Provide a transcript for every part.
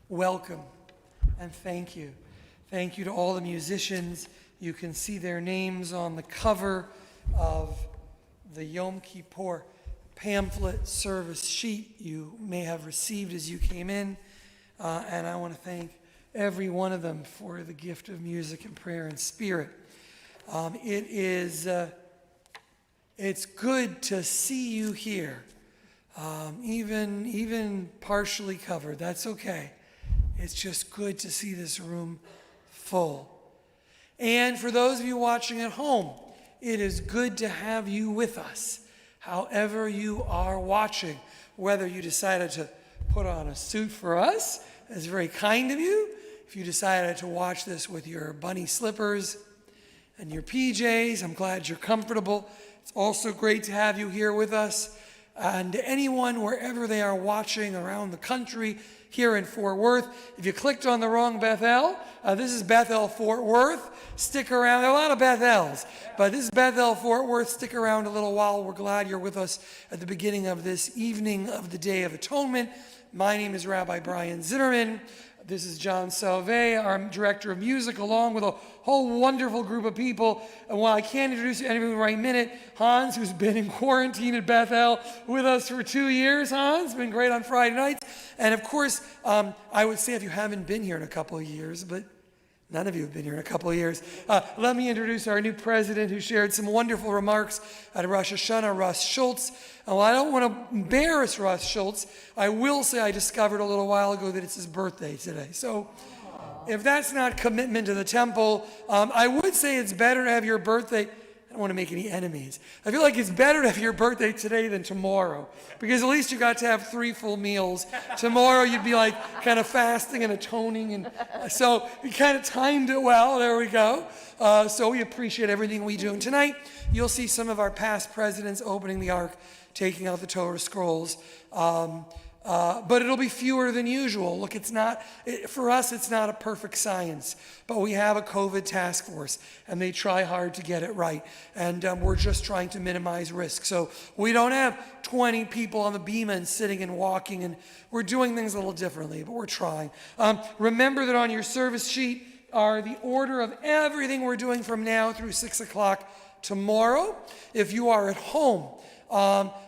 welcome and thank you. Thank you to all the musicians. You can see their names on the cover of the Yom Kippur pamphlet service sheet you may have received as you came in. And I want to thank every one of them for the gift of music and prayer and spirit. It's good to see you here, even partially covered. That's okay. It's just good to see this room full. And for those of you watching at home, it is good to have you with us, however you are watching. Whether you decided to put on a suit for us, that's very kind of you. If you decided to watch this with your bunny slippers and your PJs, I'm glad you're comfortable. It's also great to have you here with us. And anyone, wherever they are watching around the country, here in Fort Worth, if you clicked on the wrong Beth-El, this is Beth-El Fort Worth. Stick around. There are a lot of Beth-Els, but this is Beth-El Fort Worth. Stick around a little while. We're glad you're with us at the beginning of this evening of the Day of Atonement. My name is Rabbi Brian Zimmerman. This is John Salve, our director of music, along with a whole wonderful group of people. And while I can't introduce you to anyone right minute, Hans, who's been in quarantine at Beth-El with us for 2 years. Hans, been great on Friday nights. And of course, I would say if you haven't been here in a couple of years, but none of you have been here in a couple of years. Let me introduce our new president who shared some wonderful remarks at Rosh Hashanah, Russ Schultz. And while I don't want to embarrass Russ Schultz, I will say I discovered a little while ago that it's his birthday today. So if that's not commitment to the temple, I would say it's better to have your birthday. I don't want to make any enemies. I feel like it's better to have your birthday today than tomorrow, because at least you got to have 3 full meals. Tomorrow you'd be like kind of fasting and atoning, and so you kind of timed it well. There we go. So we appreciate everything we do. And tonight you'll see some of our past presidents opening the ark, taking out the Torah scrolls. But it'll be fewer than usual. Look, for us, it's not a perfect science, but we have a COVID task force, and they try hard to get it right. And we're just trying to minimize risk. So we don't have 20 people on the bima and sitting and walking, and we're doing things a little differently, but we're trying. Remember that on your service sheet are the order of everything we're doing from now through 6 o'clock tomorrow. If you are at home,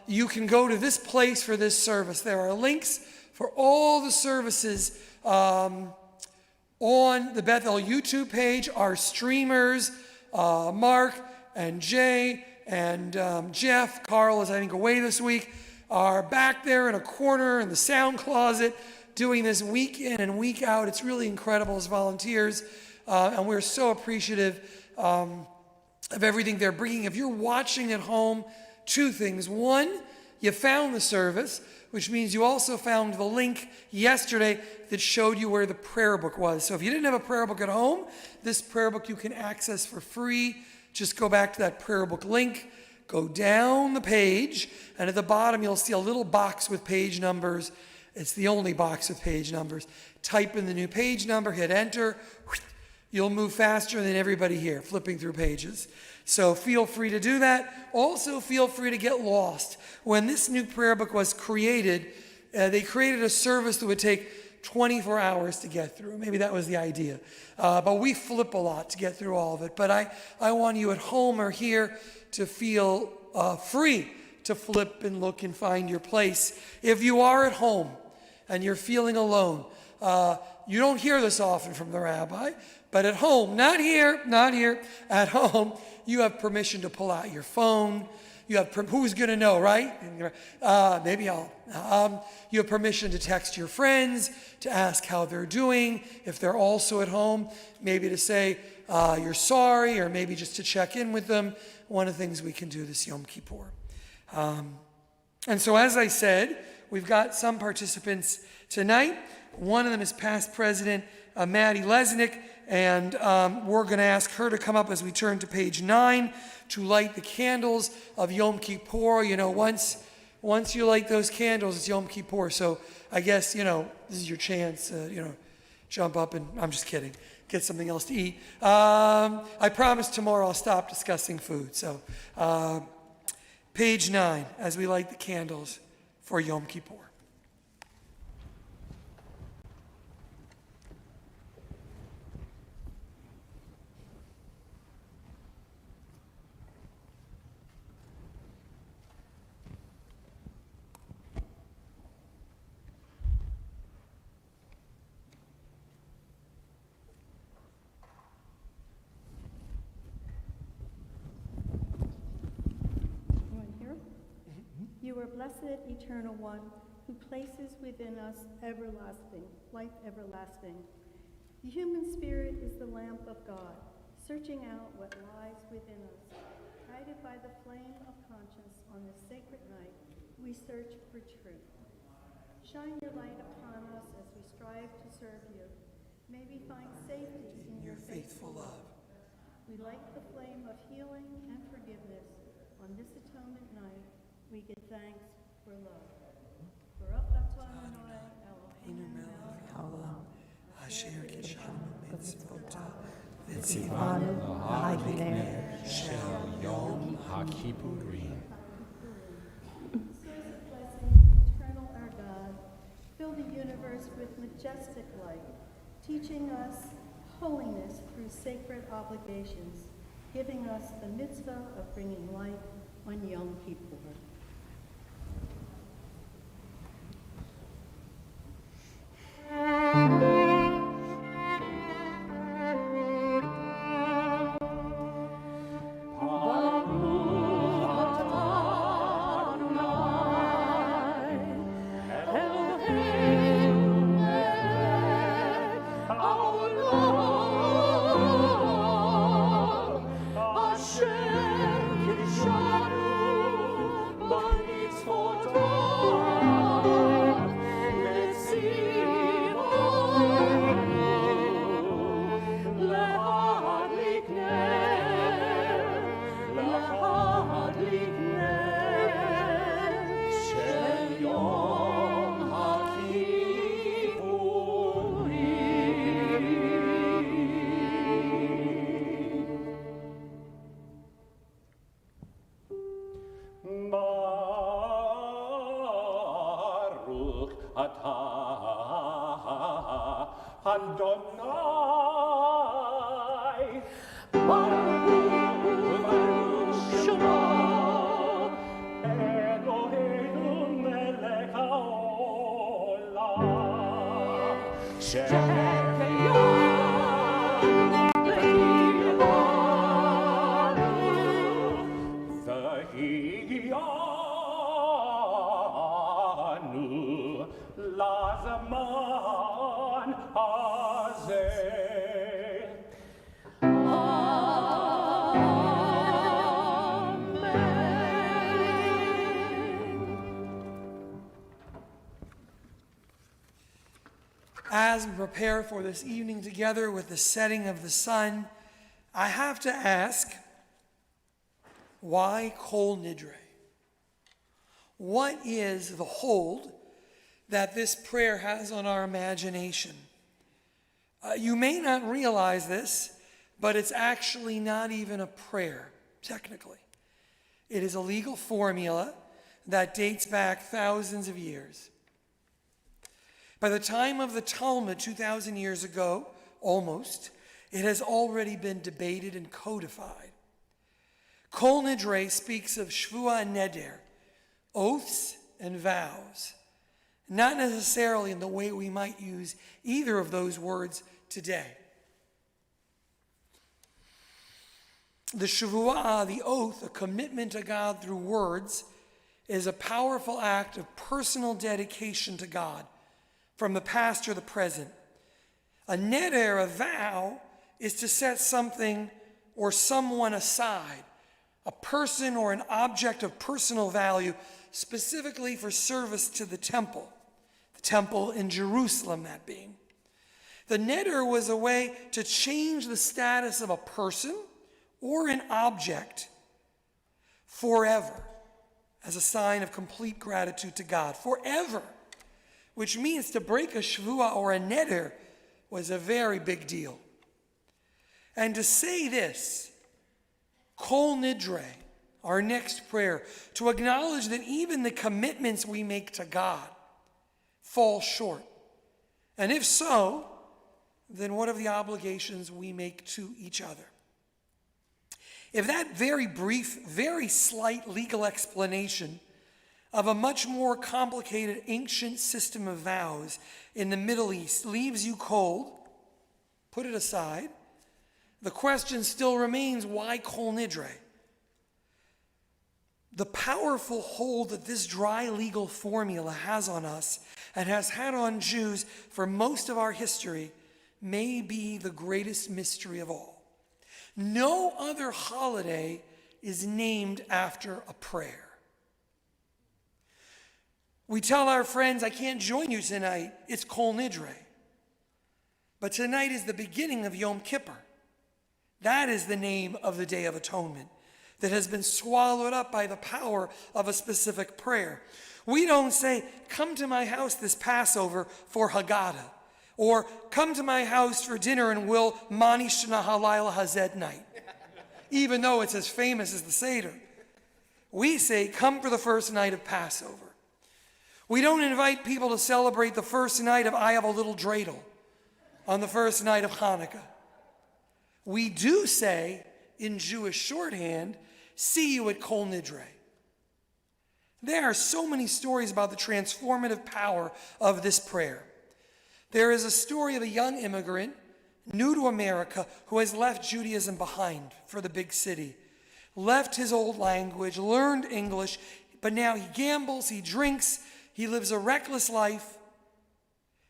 you can go to this place for this service. There are links for all the services on the Beth-El YouTube page. Our streamers, Mark and Jay and Jeff, Carl is I think away this week, are back there in a corner in the sound closet doing this week in and week out. It's really incredible as volunteers, and we're so appreciative of everything they're bringing. If you're watching at home, 2 things. One, you found the service, which means you also found the link yesterday that showed you where the prayer book was. So if you didn't have a prayer book at home, this prayer book you can access for free. Just go back to that prayer book link, go down the page, and at the bottom you'll see a little box with page numbers. It's the only box with page numbers. Type in the new page number, hit enter. You'll move faster than everybody here, flipping through pages. So feel free to do that. Also feel free to get lost. When this new prayer book was created, they created a service that would take 24 hours to get through. Maybe that was the idea. But we flip a lot to get through all of it. But I want you at home or here to feel free to flip and look and find your place. If you are at home and you're feeling alone, you don't hear this often from the rabbi, but at home, not here, at home, you have permission to pull out your phone. You have, who's going to know, right? Maybe I'll. You have permission to text your friends, to ask how they're doing, if they're also at home, maybe to say you're sorry, or maybe just to check in with them. One of the things we can do this Yom Kippur. And so as I said, we've got some participants tonight. One of them is past President Maddie Lesnick, and we're going to ask her to come up as we turn to page 9 to light the candles of Yom Kippur. You know, once you light those candles, it's Yom Kippur. So I guess, this is your chance, jump up and, I'm just kidding, get something else to eat. I promise tomorrow I'll stop discussing food. So page 9, as we light the candles for Yom Kippur. You are blessed, eternal one, who places within us life everlasting. The human spirit is the lamp of God, searching out what lies within us. Guided by the flame of conscience on this sacred night, we search for truth. Shine your light upon us as we strive to serve you. May we find safety in your faithful love. We light the flame of healing and forgiveness. On this atonement night, we give thanks for love. Baruch atah Adonai Eloheinu melech haolam, asher kisham mitzvotav v'tzivanu ha'ikner shel Yom HaKippurim. Source of blessing, eternal our God, fill the universe with majestic light, teaching us holiness through sacred obligations, giving us the mitzvah of bringing light on Yom Kippur. Adonai, Baruch Shema, Eloheinu melech haolam, She'eyanu v'higiyanu lazaman hazeh. As we prepare for this evening together with the setting of the sun, I have to ask, why Kol Nidre? What is the hold that this prayer has on our imagination? You may not realize this, but it's actually not even a prayer, technically. It is a legal formula that dates back thousands of years. By the time of the Talmud 2,000 years ago, almost, it has already been debated and codified. Kol Nidre speaks of Shvua and Neder, oaths and vows, not necessarily in the way we might use either of those words today. The Shvuah, the oath, a commitment to God through words, is a powerful act of personal dedication to God, from the past or the present. A neder, a vow, is to set something or someone aside, a person or an object of personal value, specifically for service to the temple in Jerusalem, that being. The neder was a way to change the status of a person or an object forever, as a sign of complete gratitude to God, forever. Which means to break a shvua or a neder was a very big deal. And to say this, Kol Nidre, our next prayer, to acknowledge that even the commitments we make to God fall short. And if so, then what of the obligations we make to each other? If that very brief, very slight legal explanation of a much more complicated ancient system of vows in the Middle East leaves you cold, put it aside. The question still remains, why Kol Nidre? The powerful hold that this dry legal formula has on us and has had on Jews for most of our history may be the greatest mystery of all. No other holiday is named after a prayer. We tell our friends, I can't join you tonight. It's Kol Nidre. But tonight is the beginning of Yom Kippur. That is the name of the Day of Atonement that has been swallowed up by the power of a specific prayer. We don't say, come to my house this Passover for Haggadah, or come to my house for dinner and we'll Mani Shana Halayla Hazed night, even though it's as famous as the Seder. We say, come for the first night of Passover. We don't invite people to celebrate the first night of I Have a Little Dreidel on the first night of Hanukkah. We do say, in Jewish shorthand, see you at Kol Nidre. There are so many stories about the transformative power of this prayer. There is a story of a young immigrant, new to America, who has left Judaism behind for the big city, left his old language, learned English, but now he gambles, he drinks, he lives a reckless life,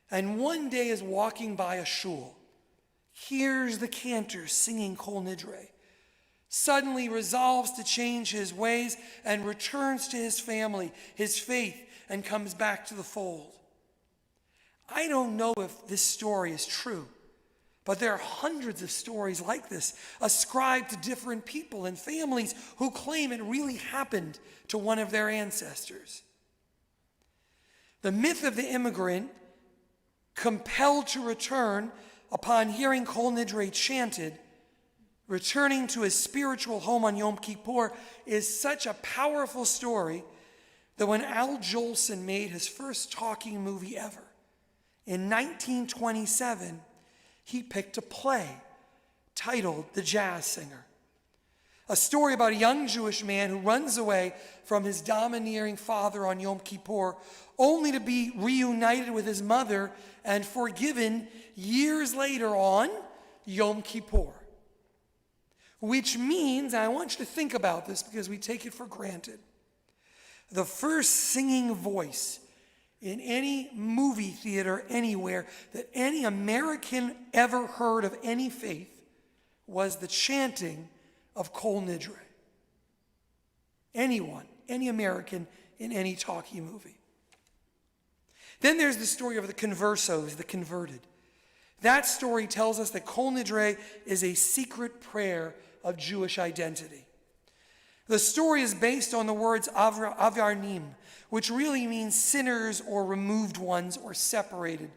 and one day is walking by a shul, hears the cantors singing Kol Nidre, suddenly resolves to change his ways and returns to his family, his faith, and comes back to the fold. I don't know if this story is true, but there are hundreds of stories like this ascribed to different people and families who claim it really happened to one of their ancestors. The myth of the immigrant compelled to return upon hearing Kol Nidre chanted, returning to his spiritual home on Yom Kippur, is such a powerful story that when Al Jolson made his first talking movie ever, in 1927, he picked a play titled The Jazz Singer, a story about a young Jewish man who runs away from his domineering father on Yom Kippur, only to be reunited with his mother and forgiven years later on Yom Kippur. Which means, and I want you to think about this because we take it for granted, the first singing voice in any movie theater anywhere that any American ever heard of any faith was the chanting of Kol Nidre. Anyone, any American in any talkie movie. Then there's the story of the conversos, the converted. That story tells us that Kol Nidre is a secret prayer of Jewish identity. The story is based on the words Avarnim, which really means sinners or removed ones or separated.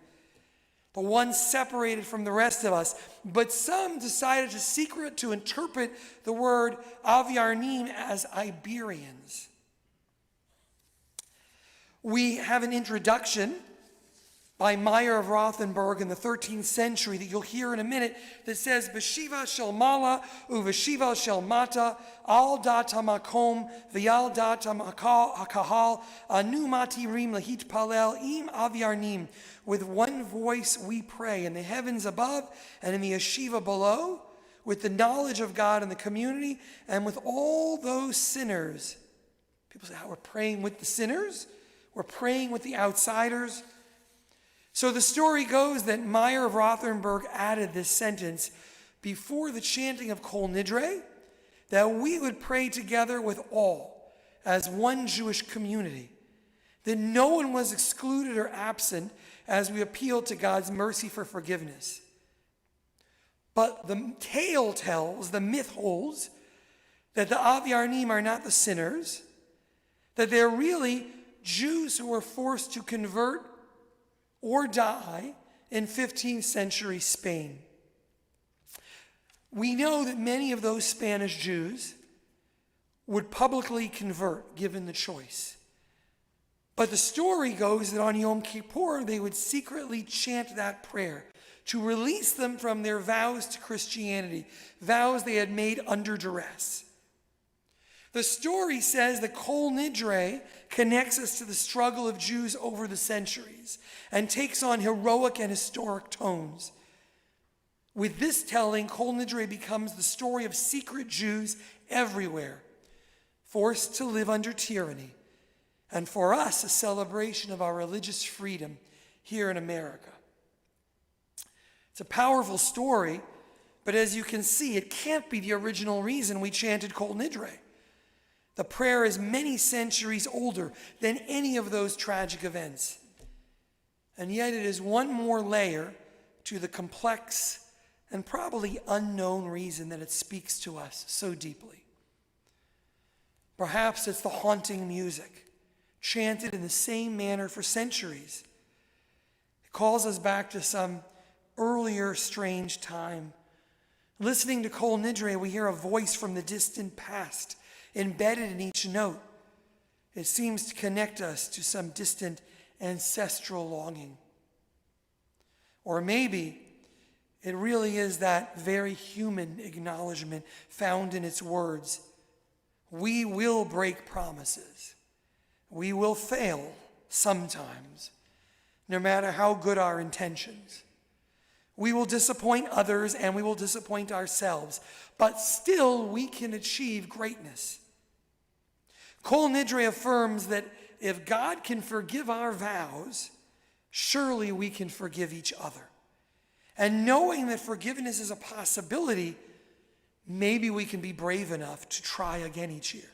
The ones separated from the rest of us. But some decided to interpret the word Avarnim as Iberians. We have an introduction by Meyer of Rothenburg in the 13th century that you'll hear in a minute that says, B'shiva shel mala uv'shiva shel mata al dat hamakom v'yal dat hakahal anu matirim lahit palel im aviarnim. With one voice we pray in the heavens above and in the yeshiva below, with the knowledge of God in the community and with all those sinners. People say, we're praying with the sinners? We're praying with the outsiders? So the story goes that Meyer of Rothenburg added this sentence before the chanting of Kol Nidre, that we would pray together with all as one Jewish community, that no one was excluded or absent as we appealed to God's mercy for forgiveness. But the tale tells, the myth holds, that the Aviarnim are not the sinners, that they're really Jews who were forced to convert or die in 15th century Spain. We know that many of those Spanish Jews would publicly convert given the choice. But the story goes that on Yom Kippur they would secretly chant that prayer to release them from their vows to Christianity, vows they had made under duress. The story says that Kol Nidre connects us to the struggle of Jews over the centuries and takes on heroic and historic tones. With this telling, Kol Nidre becomes the story of secret Jews everywhere, forced to live under tyranny, and for us, a celebration of our religious freedom here in America. It's a powerful story, but as you can see, it can't be the original reason we chanted Kol Nidre. The prayer is many centuries older than any of those tragic events. And yet it is one more layer to the complex and probably unknown reason that it speaks to us so deeply. Perhaps it's the haunting music, chanted in the same manner for centuries. It calls us back to some earlier strange time. Listening to Kol Nidre, we hear a voice from the distant past embedded in each note. It seems to connect us to some distant ancestral longing. Or maybe it really is that very human acknowledgement found in its words. We will break promises. We will fail sometimes, no matter how good our intentions. We will disappoint others and we will disappoint ourselves, but still we can achieve greatness. Kol Nidre affirms that if God can forgive our vows, surely we can forgive each other. And knowing that forgiveness is a possibility, maybe we can be brave enough to try again each year.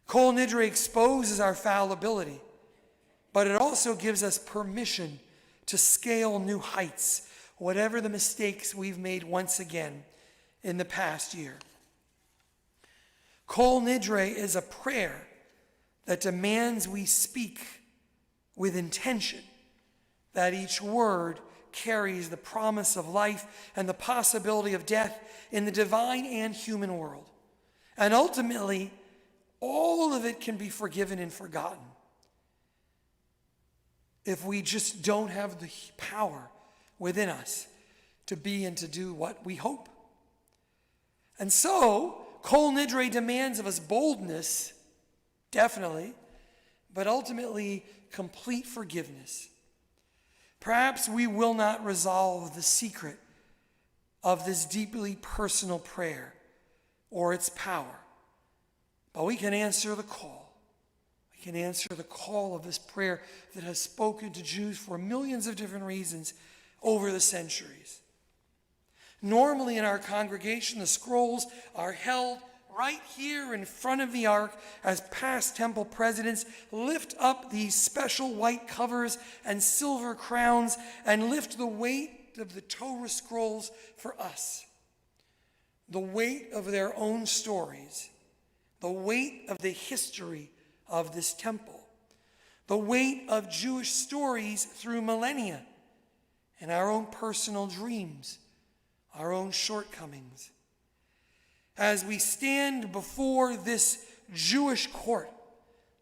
Kol Nidre exposes our fallibility, but it also gives us permission to scale new heights, whatever the mistakes we've made once again in the past year. Kol Nidre is a prayer that demands we speak with intention, that each word carries the promise of life and the possibility of death in the divine and human world. And ultimately, all of it can be forgiven and forgotten if we just don't have the power within us to be and to do what we hope. And so, Kol Nidre demands of us boldness, definitely, but ultimately complete forgiveness. Perhaps we will not resolve the secret of this deeply personal prayer or its power, but we can answer the call. We can answer the call of this prayer that has spoken to Jews for millions of different reasons over the centuries. Normally in our congregation, the scrolls are held right here in front of the ark as past temple presidents lift up these special white covers and silver crowns and lift the weight of the Torah scrolls for us. The weight of their own stories, the weight of the history of this temple, the weight of Jewish stories through millennia, and our own personal dreams, our own shortcomings. As we stand before this Jewish court,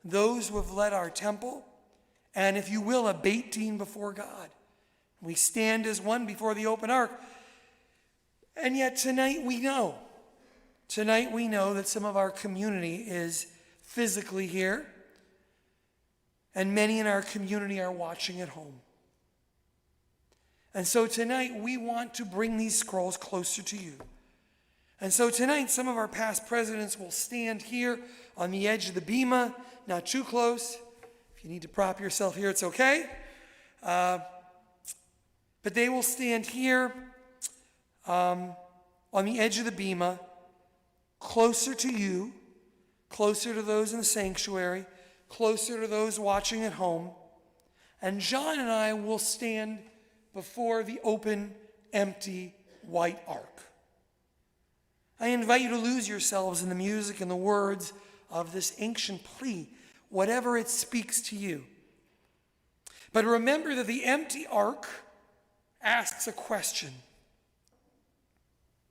those who have led our temple, and if you will, a Beit Din before God, we stand as one before the open ark. And yet tonight we know that some of our community is physically here, and many in our community are watching at home. And so tonight we want to bring these scrolls closer to you. And so tonight some of our past presidents will stand here on the edge of the bima, not too close. If you need to prop yourself here, it's okay. But they will stand here on the edge of the bima, closer to you, closer to those in the sanctuary, closer to those watching at home. And John and I will stand before the open, empty, white ark. I invite you to lose yourselves in the music and the words of this ancient plea, whatever it speaks to you. But remember that the empty ark asks a question.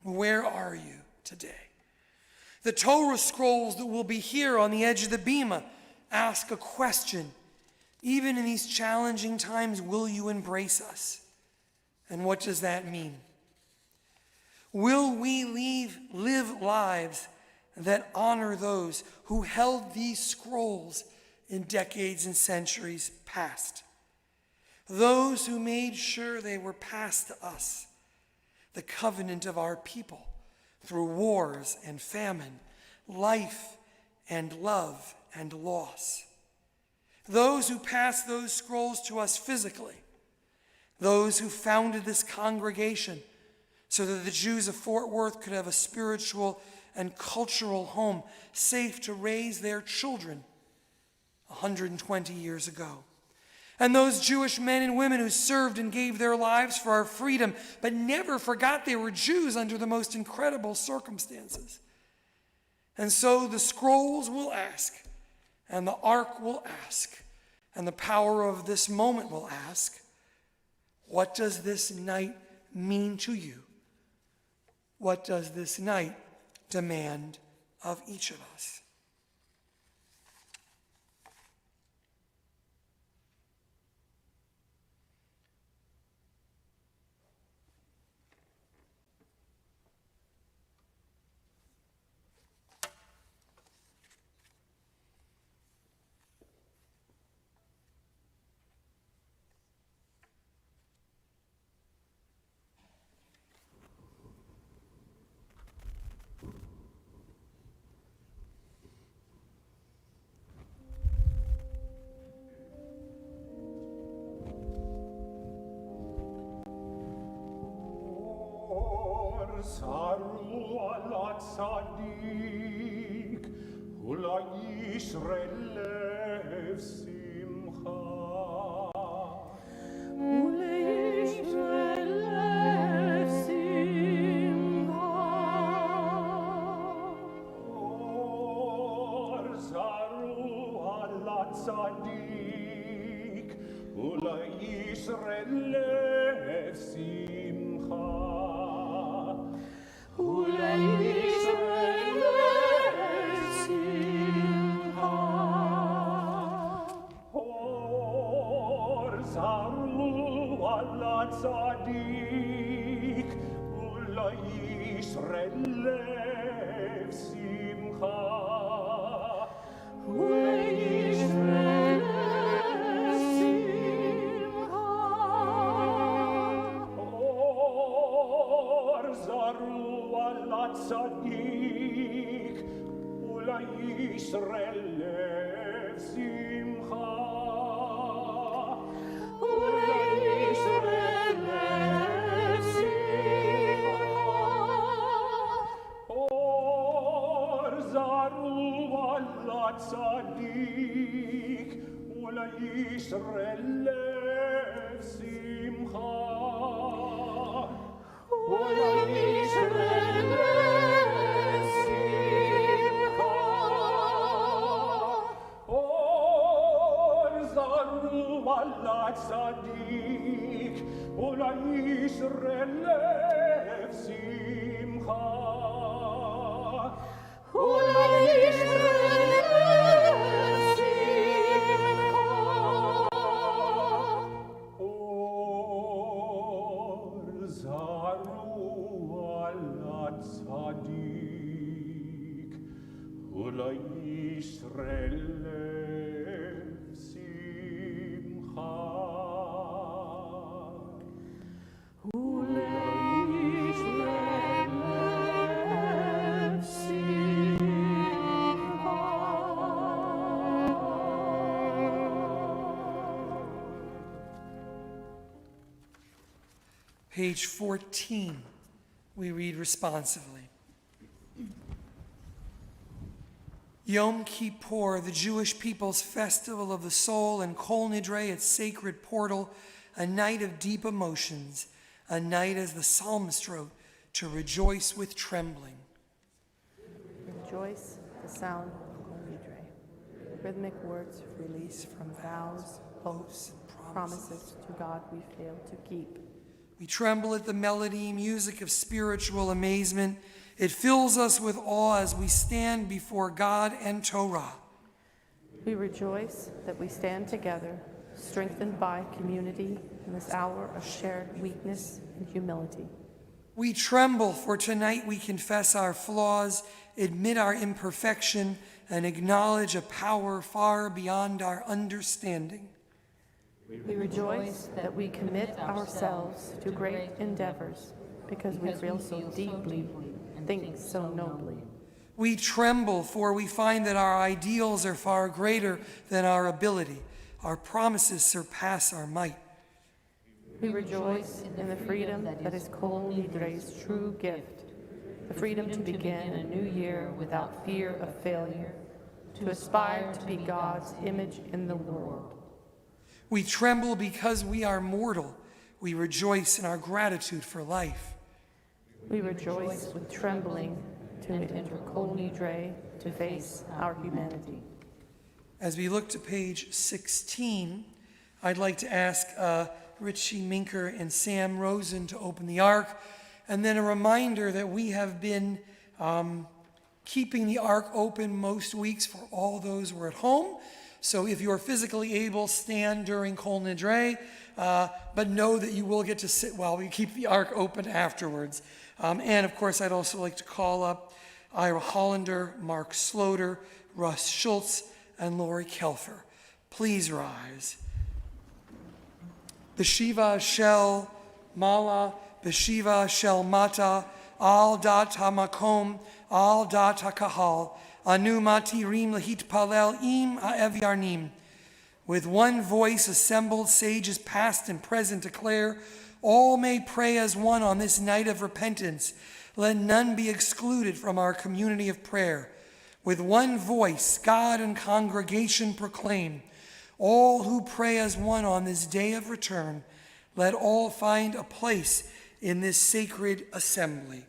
Where are you today? The Torah scrolls that will be here on the edge of the bima ask a question. Even in these challenging times, will you embrace us? And what does that mean? Will we live lives that honor those who held these scrolls in decades and centuries past? Those who made sure they were passed to us, the covenant of our people, through wars and famine, life and love and loss. Those who passed those scrolls to us physically, those who founded this congregation so that the Jews of Fort Worth could have a spiritual and cultural home safe to raise their children 120 years ago. And those Jewish men and women who served and gave their lives for our freedom, but never forgot they were Jews under the most incredible circumstances. And so the scrolls will ask, and the ark will ask, and the power of this moment will ask, what does this night mean to you? What does this night demand of each of us? Saru ala tzadik, ula Yisrael lev simcha. Ula Yisrael lev simcha. Or saru ala tzadik, ula Yisrael lev simcha. Ula Yisrael simcha. Or zaru ala tzadik. Ula Yisrael simcha. Ula Yisrael simcha. Or zaru tzadik, ula Yisrael lev simcha. Ula Yisrael lev simcha. Or zaru ala tzadik, ula Yisrael lev simcha. Ula Yisrael simcha. Or zaru ala tzadik, ula Yisrael simcha. Ula Yisrael tzadik, ula Yisrael simcha. Ula Yisrael simcha. Page 14, we read responsively. Yom Kippur, the Jewish people's festival of the soul, and Kol Nidre, its sacred portal, a night of deep emotions, a night, as the psalmist wrote, to rejoice with trembling. Rejoice, the sound of Kol Nidre. Rhythmic words released from vows, hopes, promises to God we fail to keep. We tremble at the melody, music of spiritual amazement. It fills us with awe as we stand before God and Torah. We rejoice that we stand together, strengthened by community in this hour of shared weakness and humility. We tremble, for tonight we confess our flaws, admit our imperfection, and acknowledge a power far beyond our understanding. We rejoice that we commit ourselves to great endeavors because we feel so deeply and think so nobly. We tremble, for we find that our ideals are far greater than our ability. Our promises surpass our might. We rejoice in the freedom that is Kol Nidre's true gift, the freedom to begin a new year without fear of failure, to aspire to be God's image in the world. We tremble because we are mortal. We rejoice in our gratitude for life. We rejoice with trembling to enter Kol Nidre to face our humanity. As we look to page 16, I'd like to ask Richie Minker and Sam Rosen to open the ark, and then a reminder that we have been keeping the ark open most weeks for all those who are at home. So if you're physically able, stand during Kol Nidre, but know that you will get to sit while we keep the ark open afterwards. And of course, I'd also like to call up Ira Hollander, Mark Sloter, Russ Schultz, and Lori Kelfer. Please rise. Beshiva shel mala, beshiva shel mata, al dat hamakom, al dat hakahal, anu matirim lahit palel im ha'ev yarnim. With one voice, assembled sages past and present declare, all may pray as one on this night of repentance. Let none be excluded from our community of prayer. With one voice, God and congregation proclaim, all who pray as one on this day of return, let all find a place in this sacred assembly.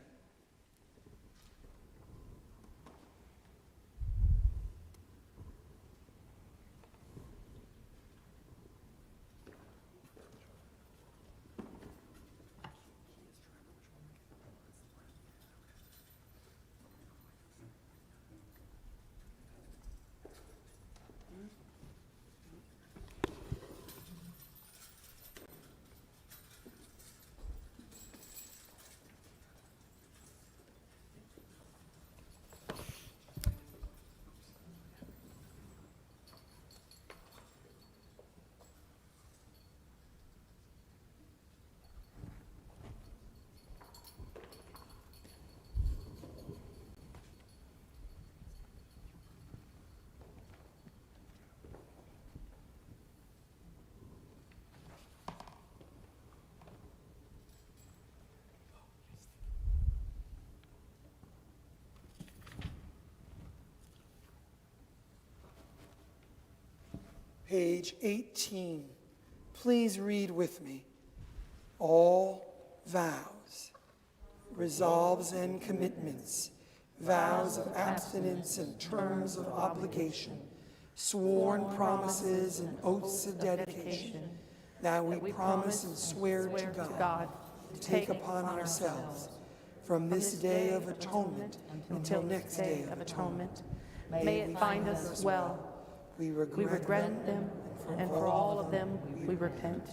Page 18. Please read with me. All vows, resolves and commitments, vows of abstinence and terms of obligation, sworn promises and oaths of dedication, that we promise and swear to God to take upon ourselves from this day of atonement until next day of atonement. May it find us well. We regret them, and for all of them we repent.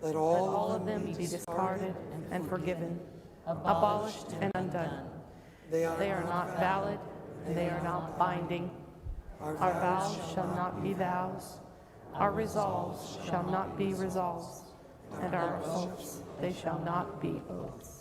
Let Let all of them be discarded and forgiven, abolished and undone. They are not valid, and they are not binding. Our vows shall not be vows. Our resolves shall not be resolves. And our oaths, they shall not be oaths.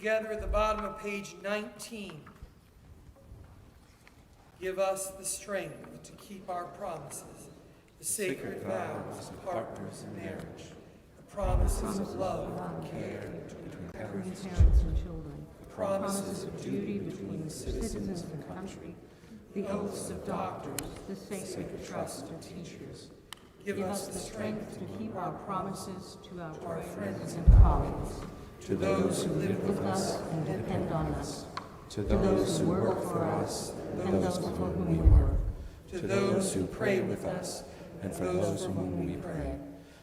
together at the bottom of page 19. Give us the strength to keep our promises, the sacred vows of partners in marriage, the promises of love and care between parents and children, the promises of duty between the citizens of the country, the oaths of doctors, the sacred trust of teachers. Give us the strength to keep our promises to our friends and colleagues, to those who live with us and depend on us, to those who work for us and those for whom we work, to those who pray with us and for those for whom we pray,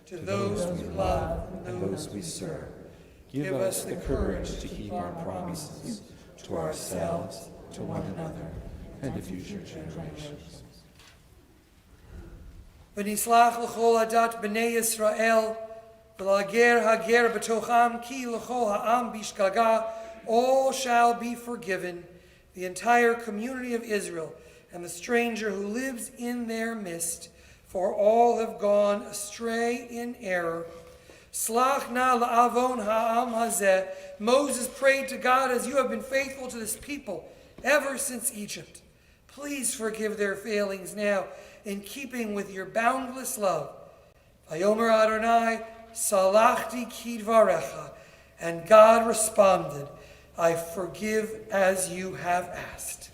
to those we love and those we serve. Give us the courage to keep our promises to ourselves, to one another, and to future generations. V'nislach l'chol adat b'nei Yisrael, v'lager hager b'tocham ki l'chol ha'am bishgaga, all shall be forgiven, the entire community of Israel, and the stranger who lives in their midst, for all have gone astray in error. Slach na la'avon ha'am hazeh. Moses prayed to God, as you have been faithful to this people ever since Egypt. Please forgive their failings now, in keeping with your boundless love. Vayomer Adonai, salachti kidvarecha. And God responded, I forgive as you have asked.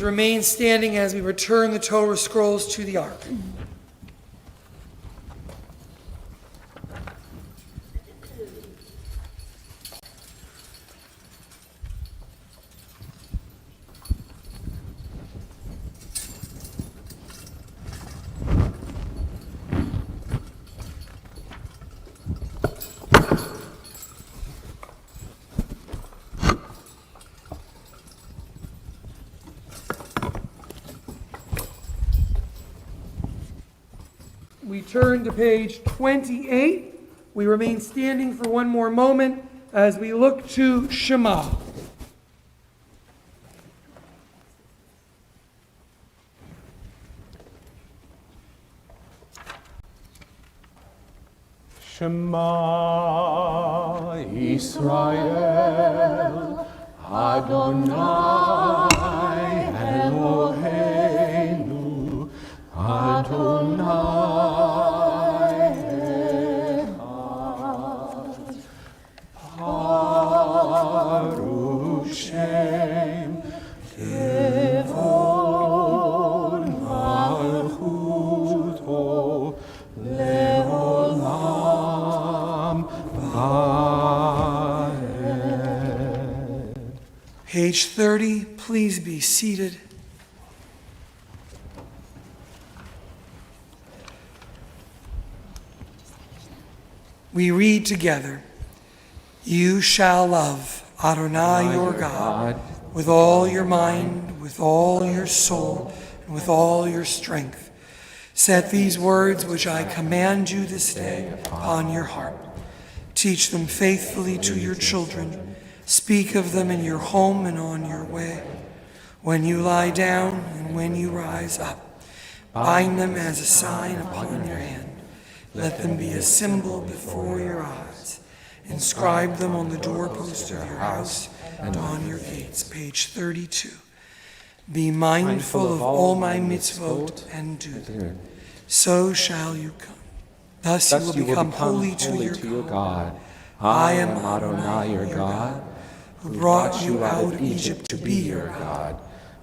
Remain standing as we return the Torah scrolls to the ark. We turn to page 28. We remain standing for one more moment as we look to Shema. Shema Yisrael, Adonai Eloheinu, Adonai Echad. Baruch Shem Kevod Malchuto Leolam Vaed. Page 30, please be seated. We read together, You shall love Adonai your God with all your mind, with all your soul, and with all your strength. Set these words which I command you this day upon your heart. Teach them faithfully to your children. Speak of them in your home and on your way, when you lie down and when you rise up. Bind them as a sign upon your hand. Let them be a symbol before your eyes. Inscribe them on the doorpost of your house and on your gates. Page 32. Be mindful of all my mitzvot and do them. So shall you come. Thus you will become holy to your God. I am Adonai your God, who brought you out of Egypt to be your God.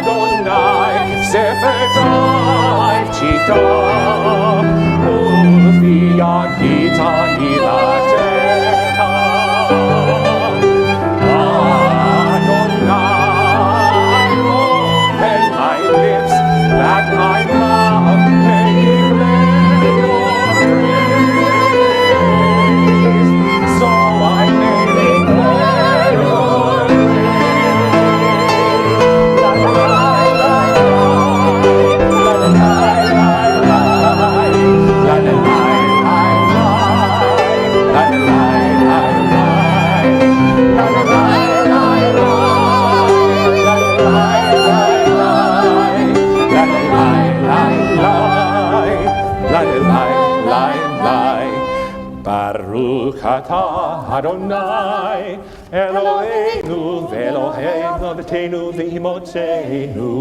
Adonai, Sefer Tav Chita, Ufiat Gita Hilatecha. Adonai, open my lips, that my mouth may declare your praise, so I may declare your Baruch atah Adonai Eloheinu ve'Elohei avotenu ve'imotzeinu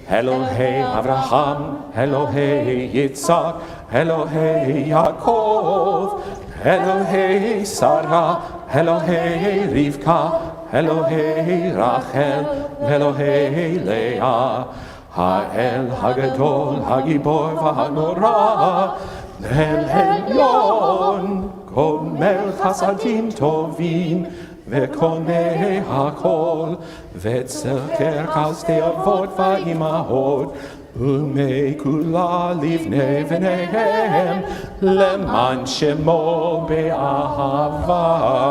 Elohei Avraham Elohei Yitzhak Elohei Yaakov Elohei Sarah Elohei Rivka Elohei Rachel Elohei Leah Ha'el Hagadol Hagibor V'Hanora El Elyon, Gomel Chasadim Tovim, וקונה הכל, וצקר חסדי אבות ואימהות, ומי כולה לבני בניהם, למען שמו באהבה.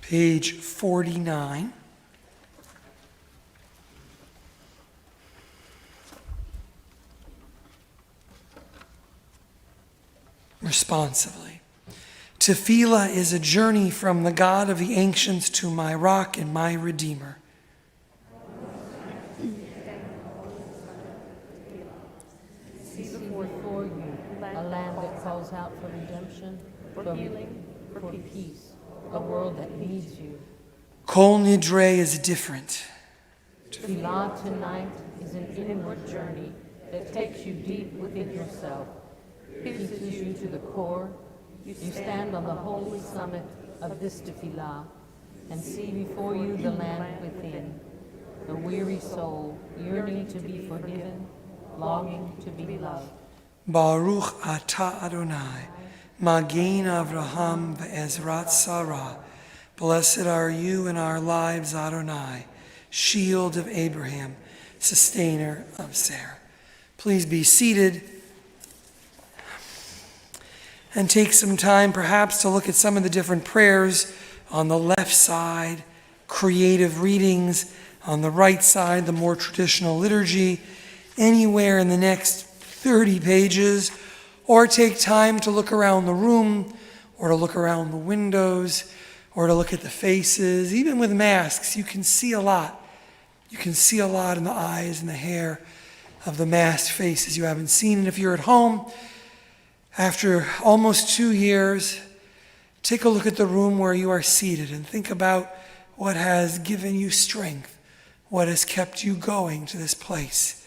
Page 49. Responsively. Tefillah is a journey from the God of the ancients to my rock and my Redeemer. See before you a land that calls out for redemption, for healing, for peace, a world that needs you. Kol Nidre is different. Tefillah tonight is an inward journey that takes you deep within yourself, pierces you to the core. You stand on the holy summit of this tefillah and see before you the land within, the weary soul yearning to be forgiven, longing to be loved. Baruch atah Adonai, Magen Avraham ve'ezrat Sarah. Blessed are you in our lives, Adonai, shield of Abraham, sustainer of Sarah. Please be seated and take some time perhaps to look at some of the different prayers on the left side, creative readings on the right side, the more traditional liturgy, anywhere in the next 30 pages, or take time to look around the room, or to look around the windows, or to look at the faces. Even with masks, you can see a lot. You can see a lot in the eyes and the hair of the masked faces you haven't seen. And if you're at home, after almost 2 years, take a look at the room where you are seated and think about what has given you strength, what has kept you going to this place.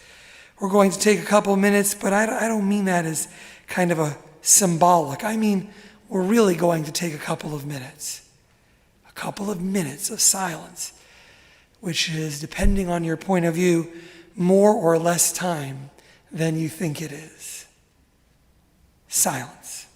We're going to take a couple minutes, but I don't mean that as kind of a symbolic. I mean, we're really going to take a couple of minutes of silence, which is, depending on your point of view, more or less time than you think it is. Silence.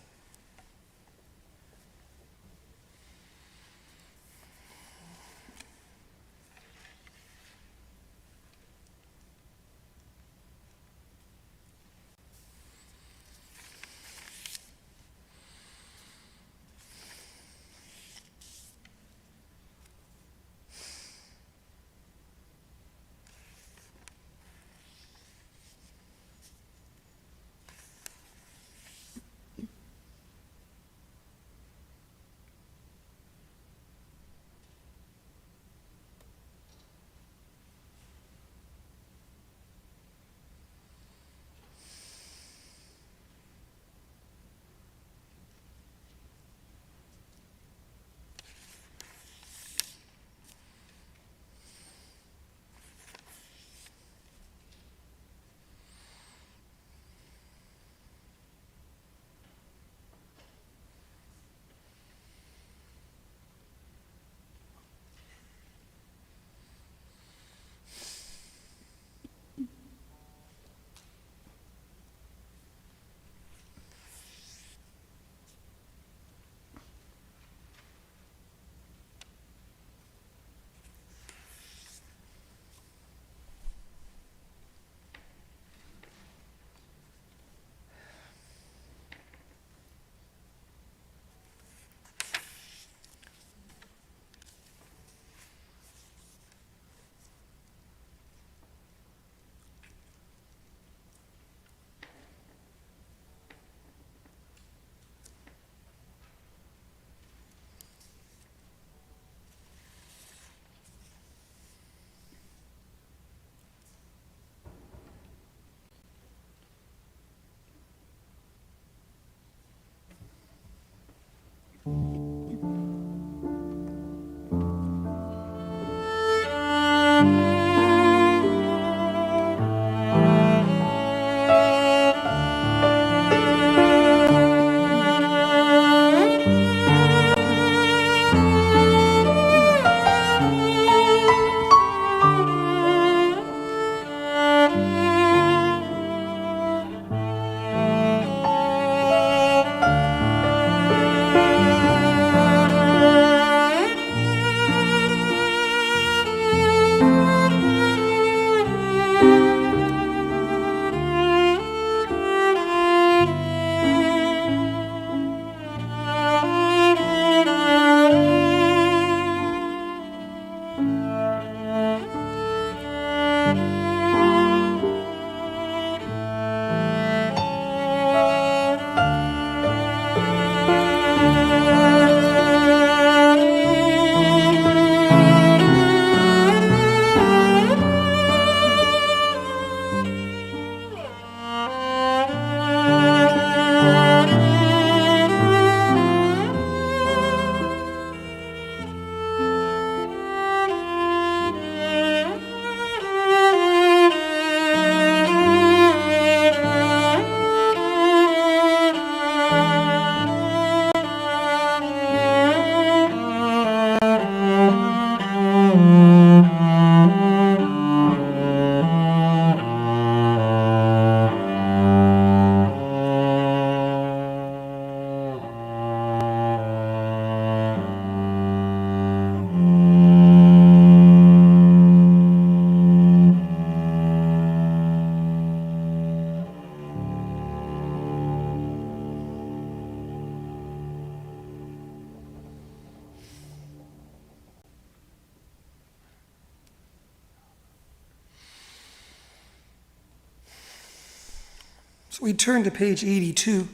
So we turn to page 82.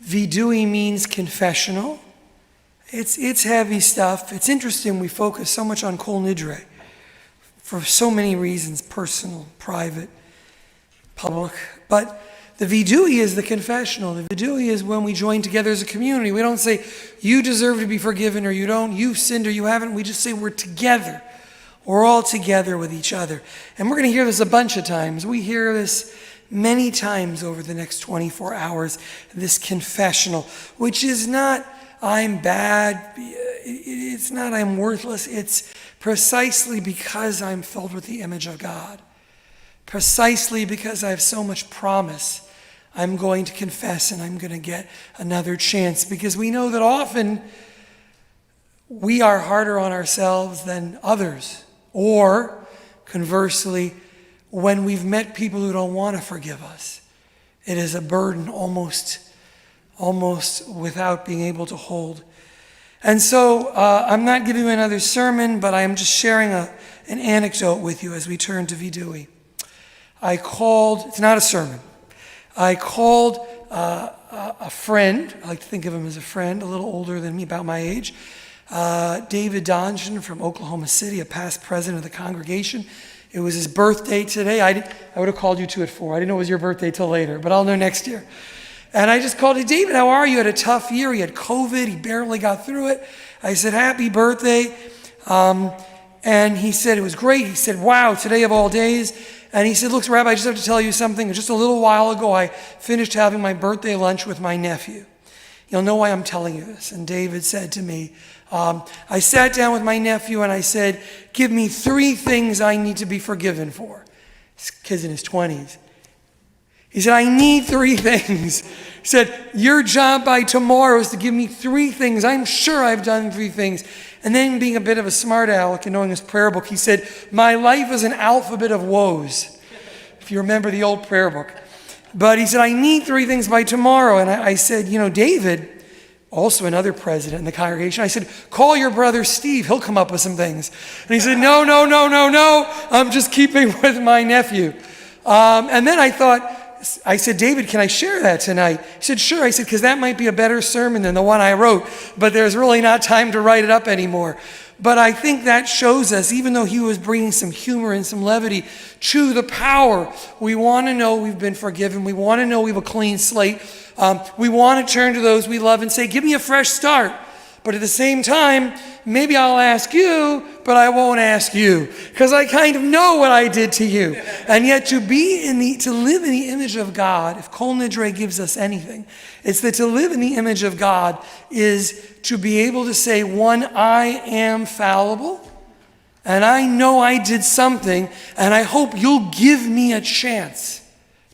Vidui means confessional. It's heavy stuff. It's interesting we focus so much on Kol Nidre for so many reasons, personal, private, public. But the Vidui is the confessional. The Vidui is when we join together as a community. We don't say, you deserve to be forgiven or you don't, you've sinned or you haven't. We just say we're together. We're all together with each other. And we're going to hear this a bunch of times. We hear this many times over the next 24 hours, this confessional, which is not, I'm bad, it's not, I'm worthless. It's precisely because I'm filled with the image of God. precisely because I have so much promise, I'm going to confess and I'm going to get another chance, because we know that often we are harder on ourselves than others. Or, conversely, when we've met people who don't want to forgive us, it is a burden almost without being able to hold. And so I'm not giving you another sermon, but I am just sharing an anecdote with you as we turn to Vidui. It's not a sermon. I called a friend, I like to think of him as a friend, a little older than me, about my age, David Donjan from Oklahoma City, a past president of the congregation. It was his birthday today. I would have called you 2 at 4. I didn't know it was your birthday till later, but I'll know next year. And I just called him, David, how are you? Had a tough year. He had COVID. He barely got through it. I said, happy birthday. And he said, it was great. He said, wow, today of all days. And he said, look, Rabbi, I just have to tell you something. Just a little while ago, I finished having my birthday lunch with my nephew. You'll know why I'm telling you this. And David said to me, I sat down with my nephew and I said, give me 3 things I need to be forgiven for. This kid's in his 20s. He said, I need 3 things. He said, your job by tomorrow is to give me 3 things. I'm sure I've done 3 things. And then, being a bit of a smart aleck and knowing his prayer book, he said, my life is an alphabet of woes, if you remember the old prayer book. But he said, I need 3 things by tomorrow. And I said, David, also another president in the congregation, I said, call your brother Steve. He'll come up with some things. And he said, no. I'm just keeping with my nephew. And then I said, David, can I share that tonight? He said, sure. I said, because that might be a better sermon than the one I wrote, but there's really not time to write it up anymore. But I think that shows us, even though he was bringing some humor and some levity to the power, we want to know we've been forgiven. We want to know we have a clean slate. We want to turn to those we love and say, give me a fresh start. But at the same time, maybe I'll ask you, but I won't ask you, because I kind of know what I did to you. And yet to live in the image of God, if Kol Nidre gives us anything, it's that to live in the image of God is to be able to say, 1, I am fallible, and I know I did something, and I hope you'll give me a chance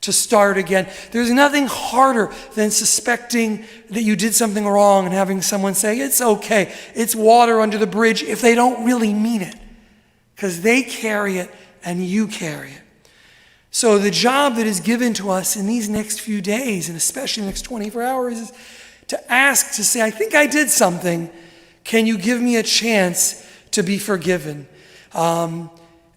to start again. There's nothing harder than suspecting that you did something wrong and having someone say, it's okay, it's water under the bridge, if they don't really mean it, because they carry it and you carry it. So the job that is given to us in these next few days, and especially the next 24 hours, is to ask, to say, I think I did something. Can you give me a chance to be forgiven?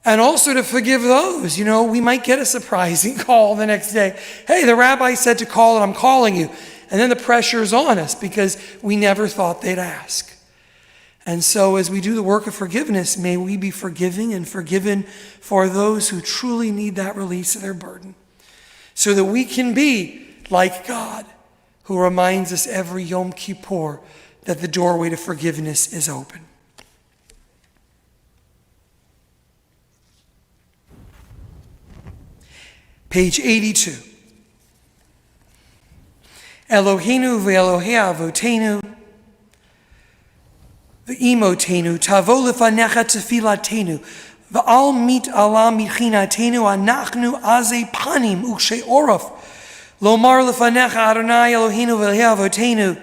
And also to forgive those. We might get a surprising call the next day. Hey, the rabbi said to call and I'm calling you. And then the pressure is on us because we never thought they'd ask. And so as we do the work of forgiveness, may we be forgiving and forgiven for those who truly need that release of their burden, so that we can be like God, who reminds us every Yom Kippur that the doorway to forgiveness is open. Page 82. Eloheinu ve'Elohei avotenu ve'imotenu tavo lefanecha tefilatenu ve'al mit ala michinatenu anachnu azei panim ukshe orof lomar lefanecha Adonai Eloheinu ve'Elohei avotenu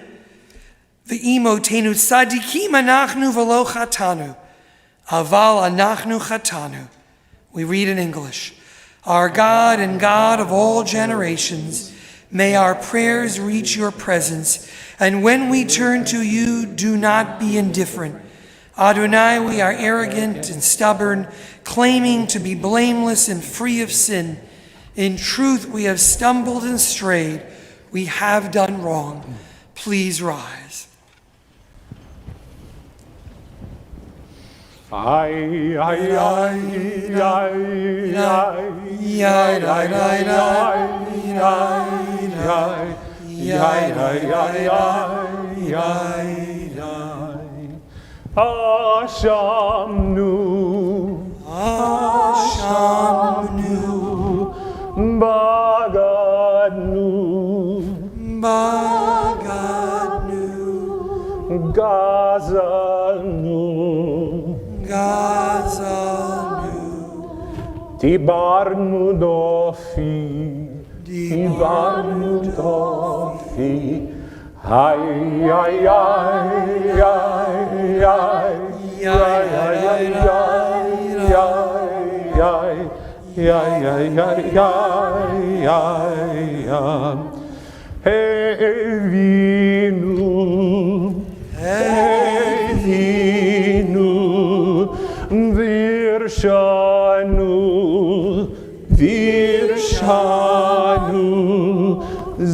ve'imotenu tzadikim anachnu ve'lo chatanu aval anachnu chatanu. We read in English. Our God and God of all generations, may our prayers reach your presence, and when we turn to you, do not be indifferent. Adonai, we are arrogant and stubborn, claiming to be blameless and free of sin. In truth, we have stumbled and strayed. We have done wrong. Please rise. דיברנו דופי, היי, היי, היי, היי, היי,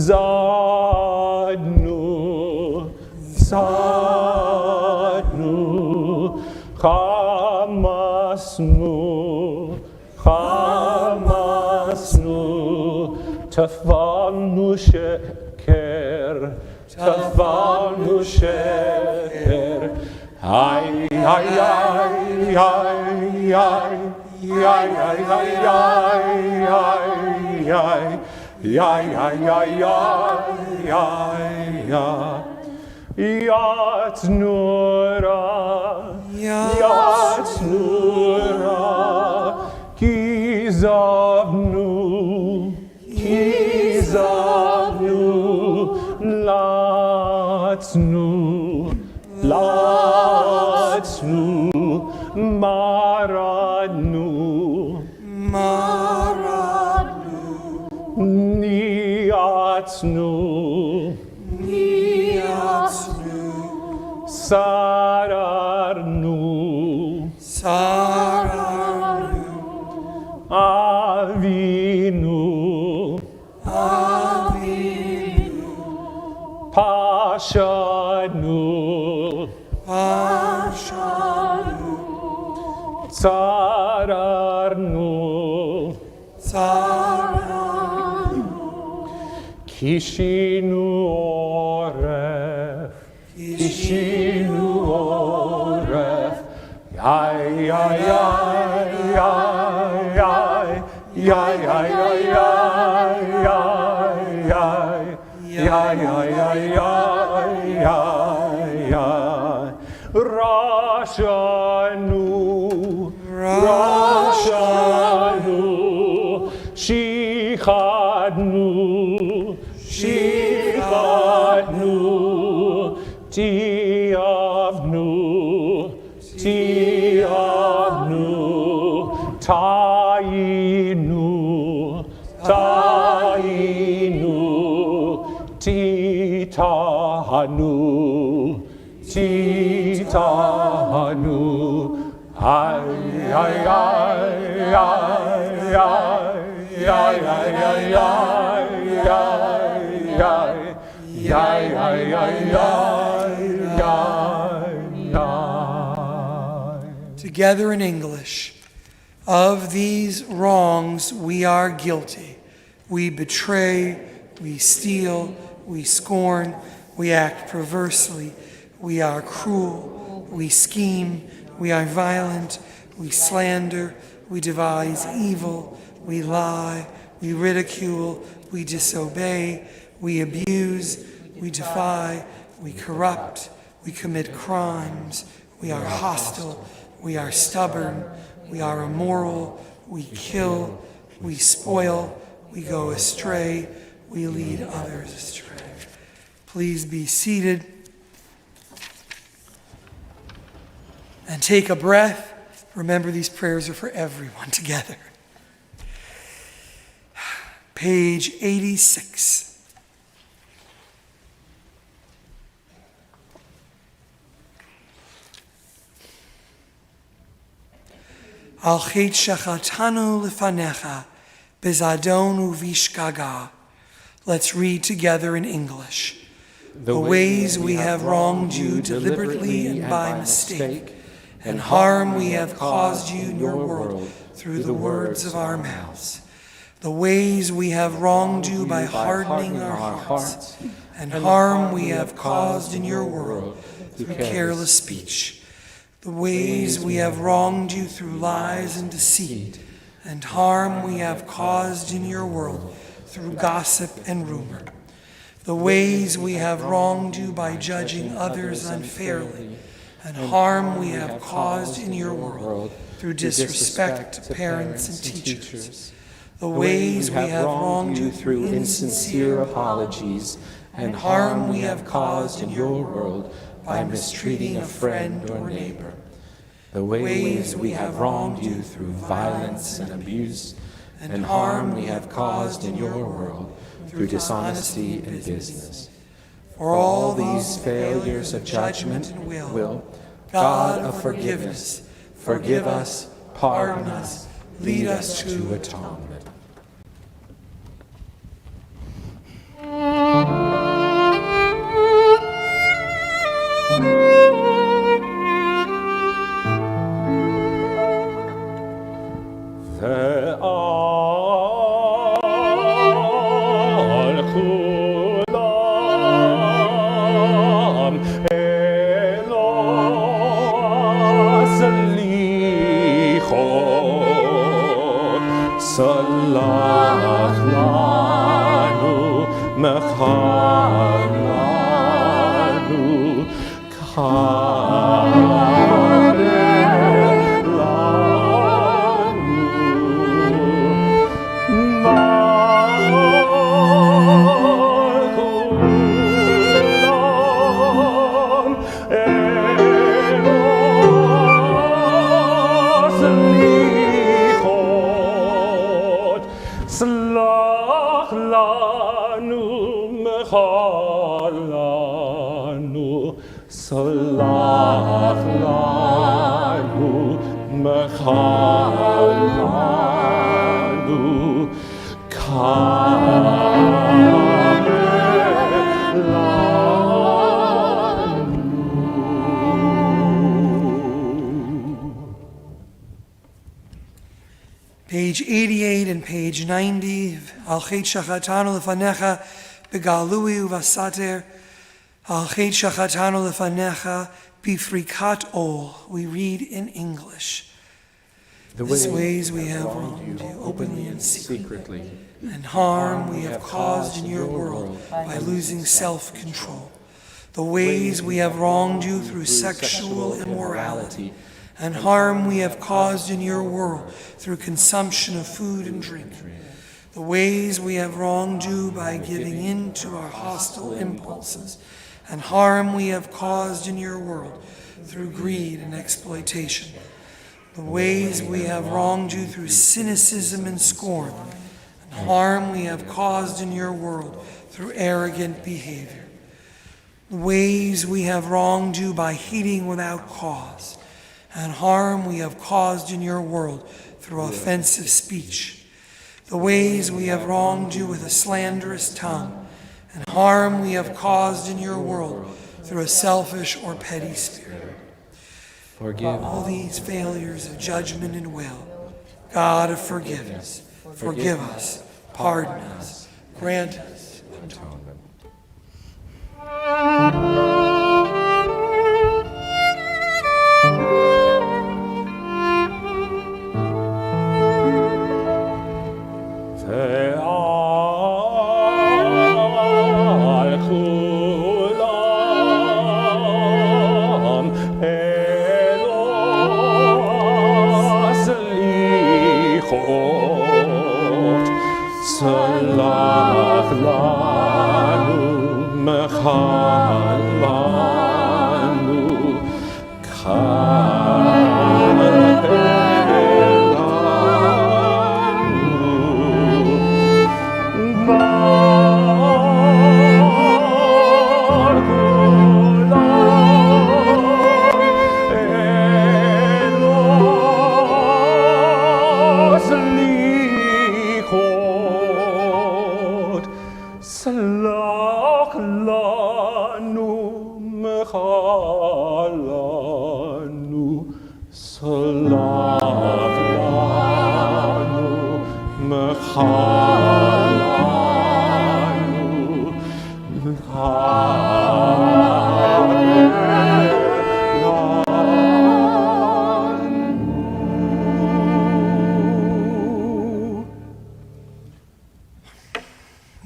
zadnu, chamasnu, tafalnu sheker, ay, ay, ay, ay, ay. Yatnura, kizavnu, latnu, maradnu, niatnu, sararnu, avinu, pashanu, sararnu, kishinu oref, ay, ay, ay, ay, ay, Rashanu, Shichadnu, Tiavnu, Tainu, Titahanu, ay, ay, ay, ay, Together in English, of these wrongs we are guilty. We betray, we steal, we scorn, we act perversely, we are cruel, we scheme, we are violent, we slander, we devise evil, we lie, we ridicule, we disobey, we abuse, we defy, we corrupt, we commit crimes, we are hostile, we are stubborn, we are immoral, we kill, we spoil, we go astray, we lead others astray. Please be seated and take a breath. Remember, these prayers are for everyone together. Page 86. Al chet shachatanu lefanecha, bezadon uvishgaga. Let's read together in English. The ways we have wronged you deliberately and by mistake, and harm we have caused you in your world through the words of our mouths. The ways we have wronged you by hardening our hearts, and harm we have caused in your world through careless speech. The ways we have wronged you through lies and deceit, and harm we have caused in your world through gossip and rumor. The ways we have wronged you by judging others unfairly, and harm we have caused in your world through disrespect to parents and teachers, the ways we have wronged you through insincere apologies, and harm we have caused in your world by mistreating a friend or neighbor, the ways we have wronged you through violence and abuse, and harm we have caused in your world through dishonesty in business. For all these failures of judgment and will, God of forgiveness, forgive us, pardon us, lead us to atonement. Page 88 and page 90, Al Chet Shachatanu Lefanecha Begalui Uvasater, Al Chet Shachatanu Lefanecha Bifrikat Ol. We read in English. The ways we have wronged you openly and secretly, and harm we have caused in your world by losing self-control. The ways we have wronged you through sexual immorality, and harm we have caused in your world through consumption of food and drink. The ways we have wronged you by giving in to our hostile impulses, and harm we have caused in your world through greed and exploitation. The ways we have wronged you through cynicism and scorn, and harm we have caused in your world through arrogant behavior. The ways we have wronged you by hating without cause, and harm we have caused in your world through offensive speech. The ways we have wronged you with a slanderous tongue, and harm we have caused in your world through a selfish or petty spirit. Forgive all these failures of judgment and will. God of forgiveness, forgive us, pardon us, grant us atonement.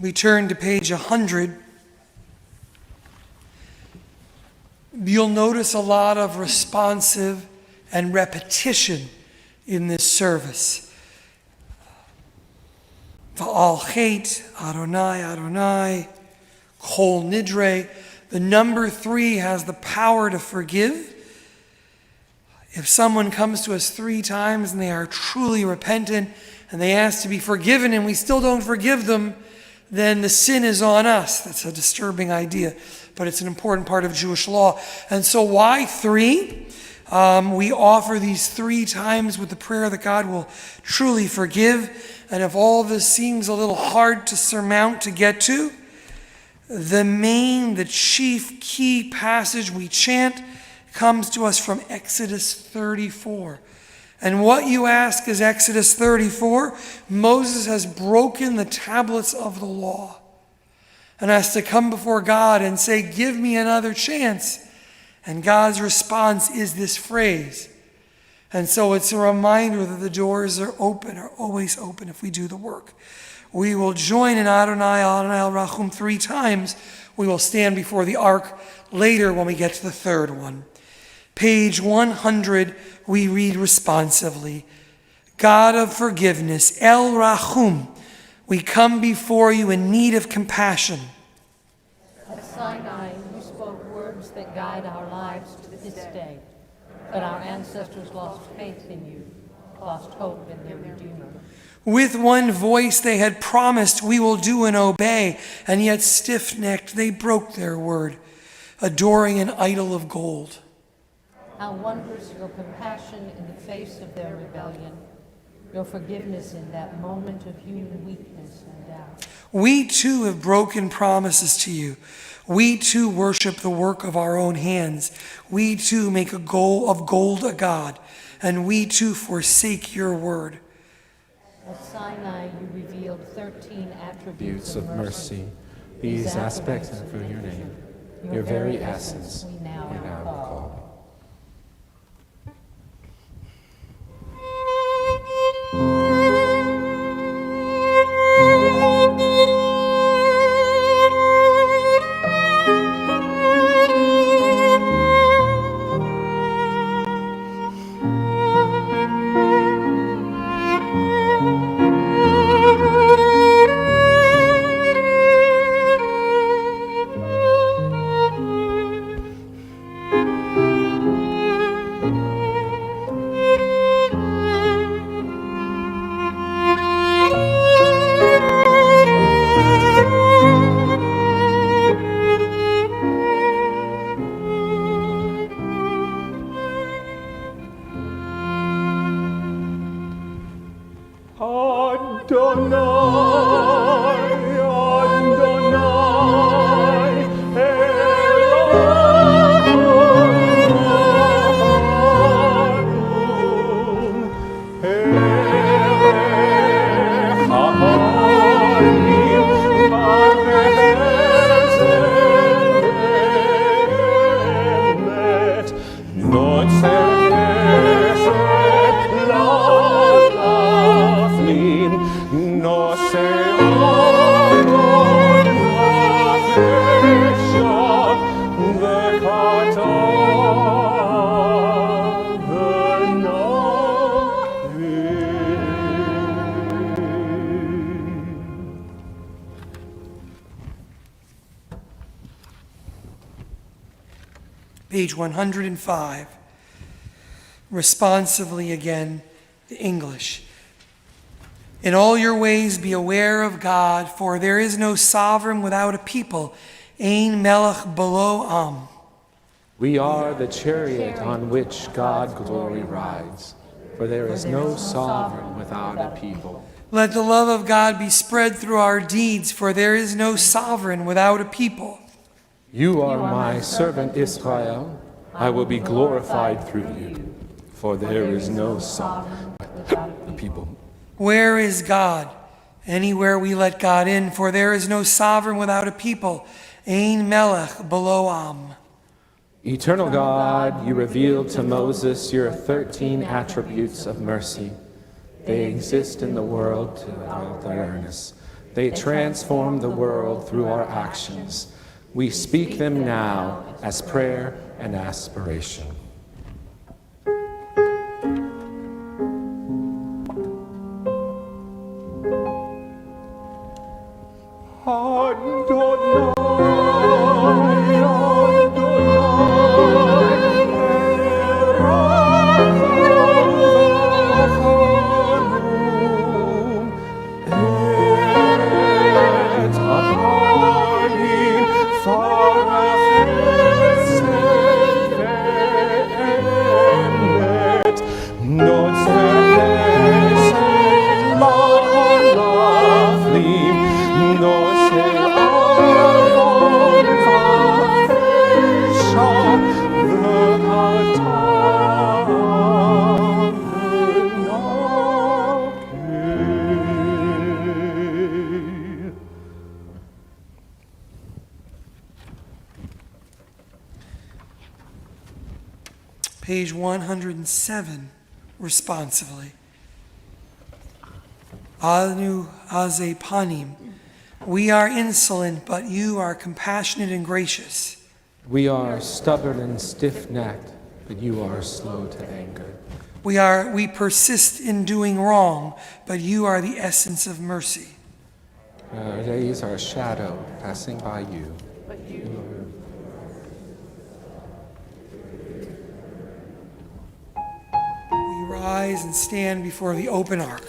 We turn to page 100. You'll notice a lot of responsive and repetition in this service. Va'al chet, Adonai, Adonai, kol nidre. The number 3 has the power to forgive. If someone comes to us 3 times and they are truly repentant and they ask to be forgiven and we still don't forgive them, then the sin is on us. That's a disturbing idea, but it's an important part of Jewish law. And so why 3? We offer these 3 times with the prayer that God will truly forgive. And if all this seems a little hard to surmount, to get to, the chief key passage we chant comes to us from Exodus 34. And what you ask is Exodus 34. Moses has broken the tablets of the law and has to come before God and say, give me another chance. And God's response is this phrase. And so it's a reminder that the doors are open, are always open if we do the work. We will join in Adonai, Adonai al-Rachum 3 times. We will stand before the ark later when we get to the 3rd one. Page 100, we read responsively, God of forgiveness, El Rachum, we come before you in need of compassion. At Sinai, you spoke words that guide our lives to this day. But our ancestors lost faith in you, lost hope in their Redeemer. With one voice they had promised, we will do and obey, and yet stiff-necked they broke their word, adoring an idol of gold. How wondrous your compassion in the face of their rebellion, your forgiveness in that moment of human weakness and doubt. We too have broken promises to you. We too worship the work of our own hands. We too make a goal of gold a god, and we too forsake your word. At Sinai, you revealed 13 attributes of mercy. These aspects are for your name, your very essence we now call. Page 105. Responsively again, the English. In all your ways be aware of God, for there is no sovereign without a people. Ein melech below am. We are the chariot on which God glory rides, for there is no sovereign without a people. Let the love of God be spread through our deeds, for there is no sovereign without a people. You are my servant Israel. I will be glorified through you, for there is no sovereign without a people. Where is God? Anywhere we let God in, for there is no sovereign without a people. Ein melech below am. Eternal God, you revealed to Moses your 13 attributes of mercy. They exist in the world to awareness. They transform the world through our actions. We speak them now as prayer and aspiration. Page 107, responsively. Anu aze panim. We are insolent, but you are compassionate and gracious. We are stubborn and stiff-necked, but you are slow to anger. We persist in doing wrong, but you are the essence of mercy. Our days are a shadow passing by you. But you We rise and stand before the open ark.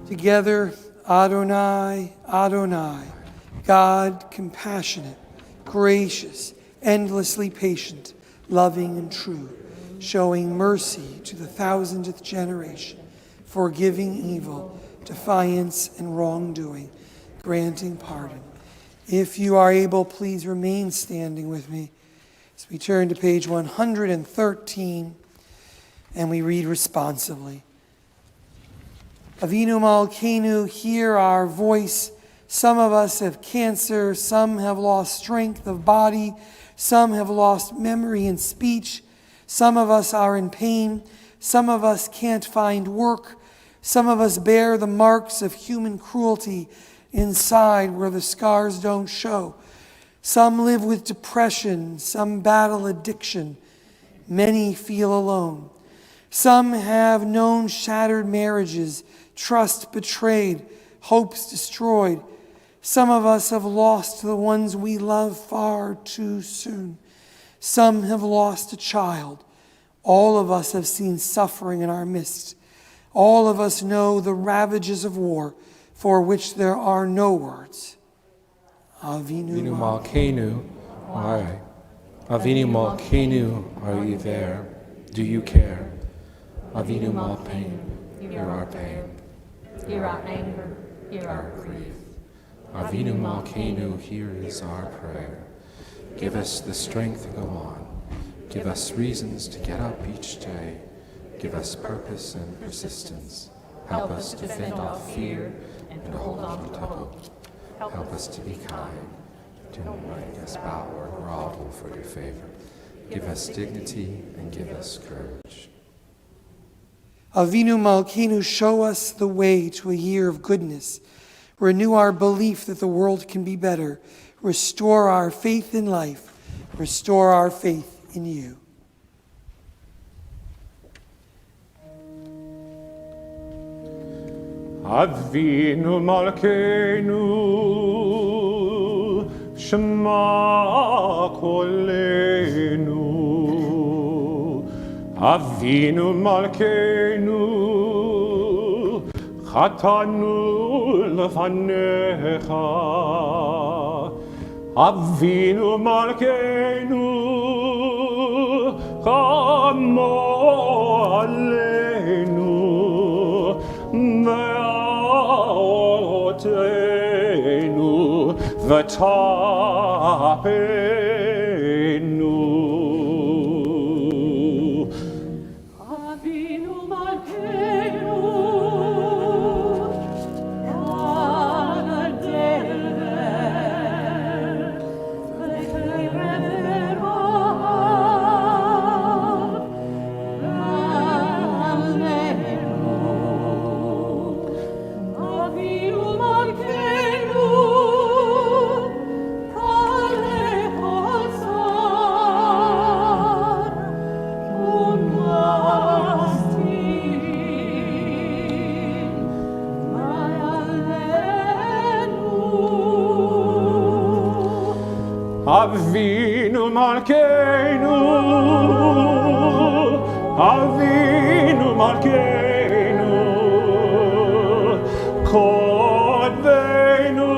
Together, Adonai, Adonai, God, compassionate, gracious, endlessly patient, loving and true, showing mercy to the 1000th generation, forgiving evil, defiance, and wrongdoing, granting pardon. If you are able, please remain standing with me as we turn to page 113 and we read responsively. Avinu Malkeinu, hear our voice. Some of us have cancer, some have lost strength of body, some have lost memory and speech, some of us are in pain, some of us can't find work, some of us bear the marks of human cruelty inside where the scars don't show. Some live with depression, some battle addiction, many feel alone. Some have known shattered marriages, trust betrayed, hopes destroyed. Some of us have lost the ones we love far too soon. Some have lost a child. All of us have seen suffering in our midst. All of us know the ravages of war for which there are no words. Avinu Malkeinu, why? Avinu Malkeinu, are you there? Do you care? Avinu Malkeinu, hear our pain. Hear our anger, hear our grief. Avinu Malkeinu, here is our prayer. Give us the strength to go on. Give us reasons to get up each day. Give us purpose and persistence. Help us to fend off fear and to hold on to hope. Help us to be kind. Do not make us bow or grovel for your favor. Give us dignity and give us courage. Avinu Malkeinu, show us the way to a year of goodness. Renew our belief that the world can be better. Restore our faith in life. Restore our faith in you. Avinu Malkeinu, Shema Kolenu. Avinu Malkeinu, חטאנו לפניך, אבינו מלכנו, חמו עלינו, ואותנו, וטפנו. אבינו מלכנו, Avinu Malkeinu, Avinu Malkeinu, Kodveinu,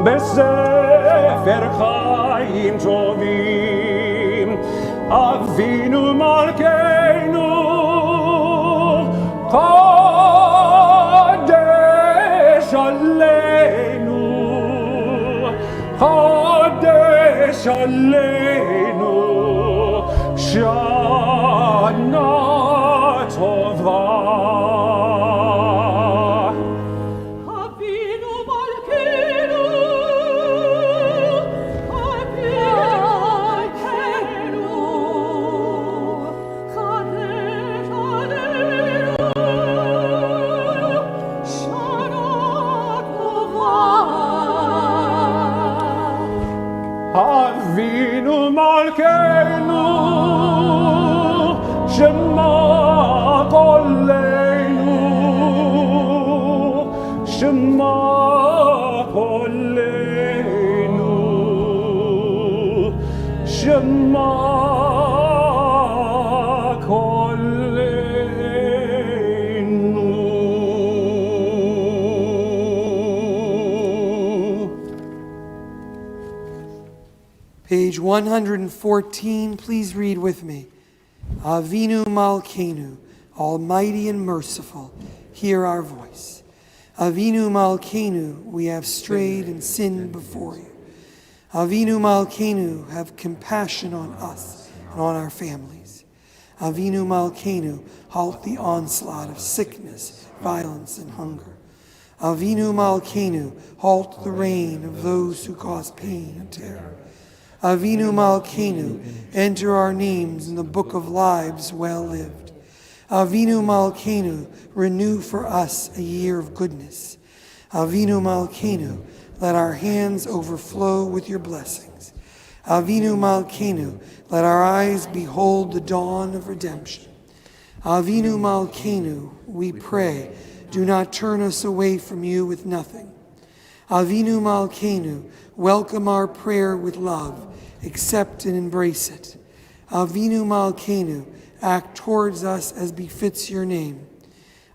Besefer Chaim Tovim, Avinu Malkeinu, Kodesh Aleinu, Kodesh Aleinu, Shana Tovah. Avinu Malkeinu, Avinu Malkeinu, Kadesh Aleinu, Shana Tovah. Avinu Malkeinu, Shema Koleinu, Shema Koleinu, Shema Koleinu. Page 114, please read with me. Avinu Malkeinu, Almighty and merciful, hear our voice. Avinu Malkeinu, we have strayed and sinned before you. Avinu Malkeinu, have compassion on us and on our families. Avinu Malkeinu, halt the onslaught of sickness, violence, and hunger. Avinu Malkeinu, halt the reign of those who cause pain and terror. Avinu Malkeinu, enter our names in the book of lives well lived. Avinu Malkeinu, renew for us a year of goodness. Avinu Malkeinu, let our hands overflow with your blessings. Avinu Malkeinu, let our eyes behold the dawn of redemption. Avinu Malkeinu, we pray, do not turn us away from you with nothing. Avinu Malkeinu, welcome our prayer with love, accept and embrace it. Avinu Malkeinu, act towards us as befits your name.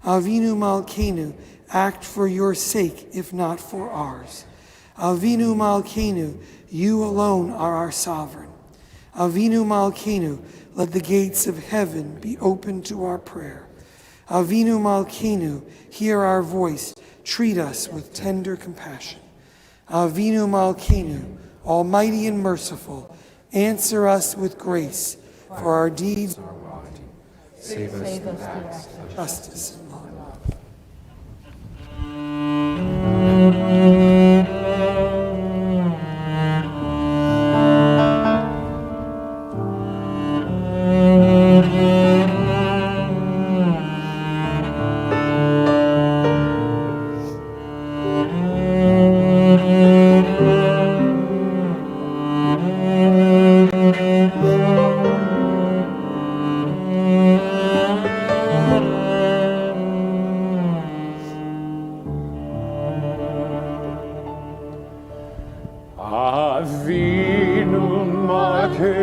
Avinu Malkeinu, act for your sake, if not for ours. Avinu Malkeinu, you alone are our sovereign. Avinu Malkeinu, let the gates of heaven be open to our prayer. Avinu Malkeinu, hear our voice, treat us with tender compassion. Avinu Malkeinu, Almighty and merciful, answer us with grace, for our deeds are wide. Save us from acts of Justice and love. Avinu Malkeinu,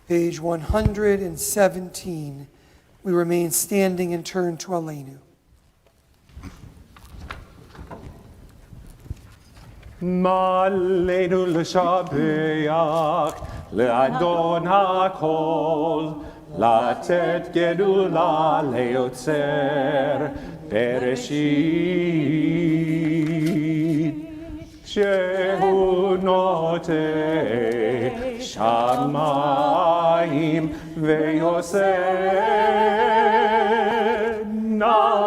Page 117. We remain standing and turn to Aleinu. Ma'aleinu l'shabeach, le'adon ha'kol, latet gedula le'yotzer bereshit. Shehu noteh shamayim ve'yoseh na'aretz.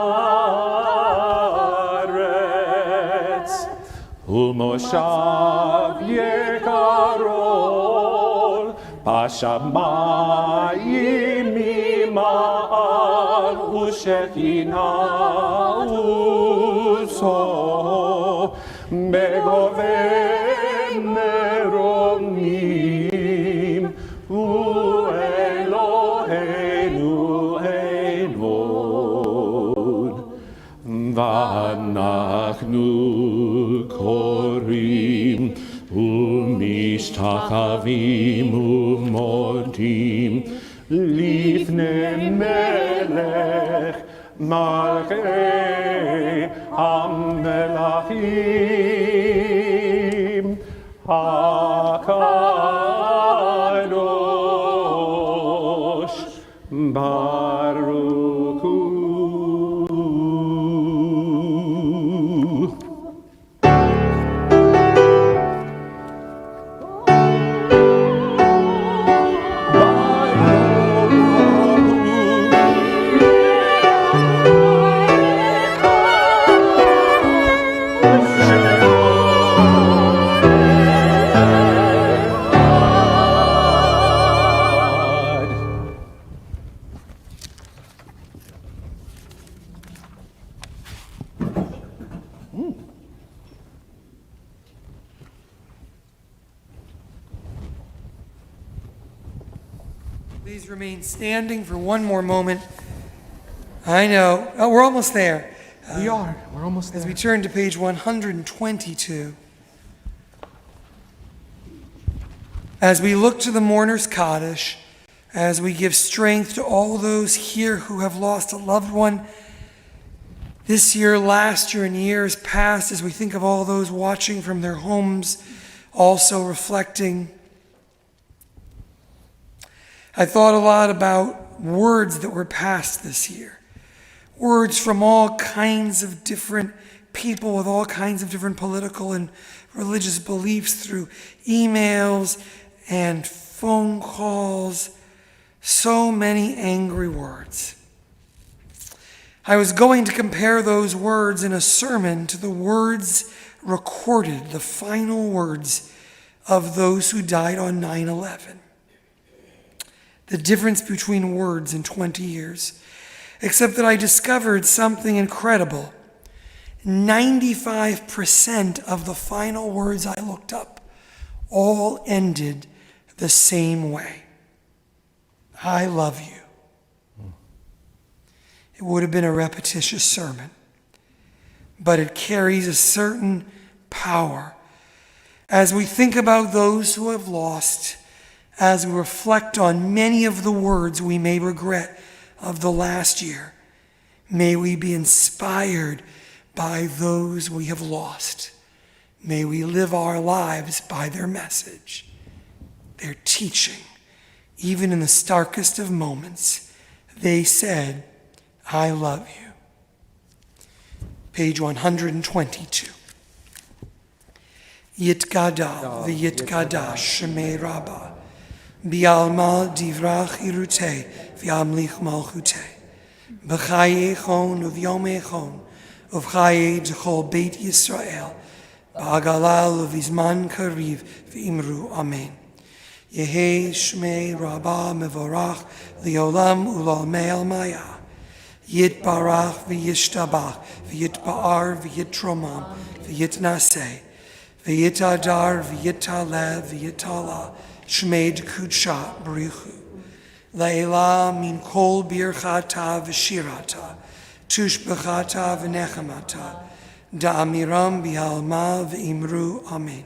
Ulmoshav yekarol, bashamayim mima'al, ushechina uso, begovem meromim, u'eloheinu enod, v'anachnu korim u'mishtachavim u'modim lifnei melech malchei hamelachim hakadosh baruch hu. Please remain standing for one more moment. I know. Oh, we're almost there. We're almost As there. we turn to page 122. As we look to the mourner's Kaddish, as we give strength to all those here who have lost a loved one this year, last year, and years past, as we think of all those watching from their homes, also reflecting. I thought a lot about words that were passed this year. Words from all kinds of different people with all kinds of different political and religious beliefs through emails and phone calls. So many angry words. I was going to compare those words in a sermon to the words recorded, the final words of those who died on 9/11. The difference between words in 20 years, except that I discovered something incredible. 95% of the final words I looked up all ended the same way. I love you. It would have been a repetitious sermon, but it carries a certain power. As we think about those who have lost, as we reflect on many of the words we may regret of the last year, may we be inspired by those we have lost. May we live our lives by their message, their teaching. Even in the starkest of moments, they said, I love you. Page 122. Yitgadal v'yitgadash shemei Rabbi. Bialma divrach irute v'amlich malchute. B'chaye chon uvyom echon uvchaye d'chol Beit Yisrael. Ba'agalal uvizman kariv v'imru amen. Yehi shmei Rabba mevorach liolam ulalmei almaya. Yitbarach v'yishtabach v'yitba'ar v'yitromam v'yitnaseh v'yitadar v'yitalev v'yitala shmei d'kudsha b'richu. Leila min kol birchata v'shirata tushbechata v'nechamata da'amiram bi'alma v'imru amen.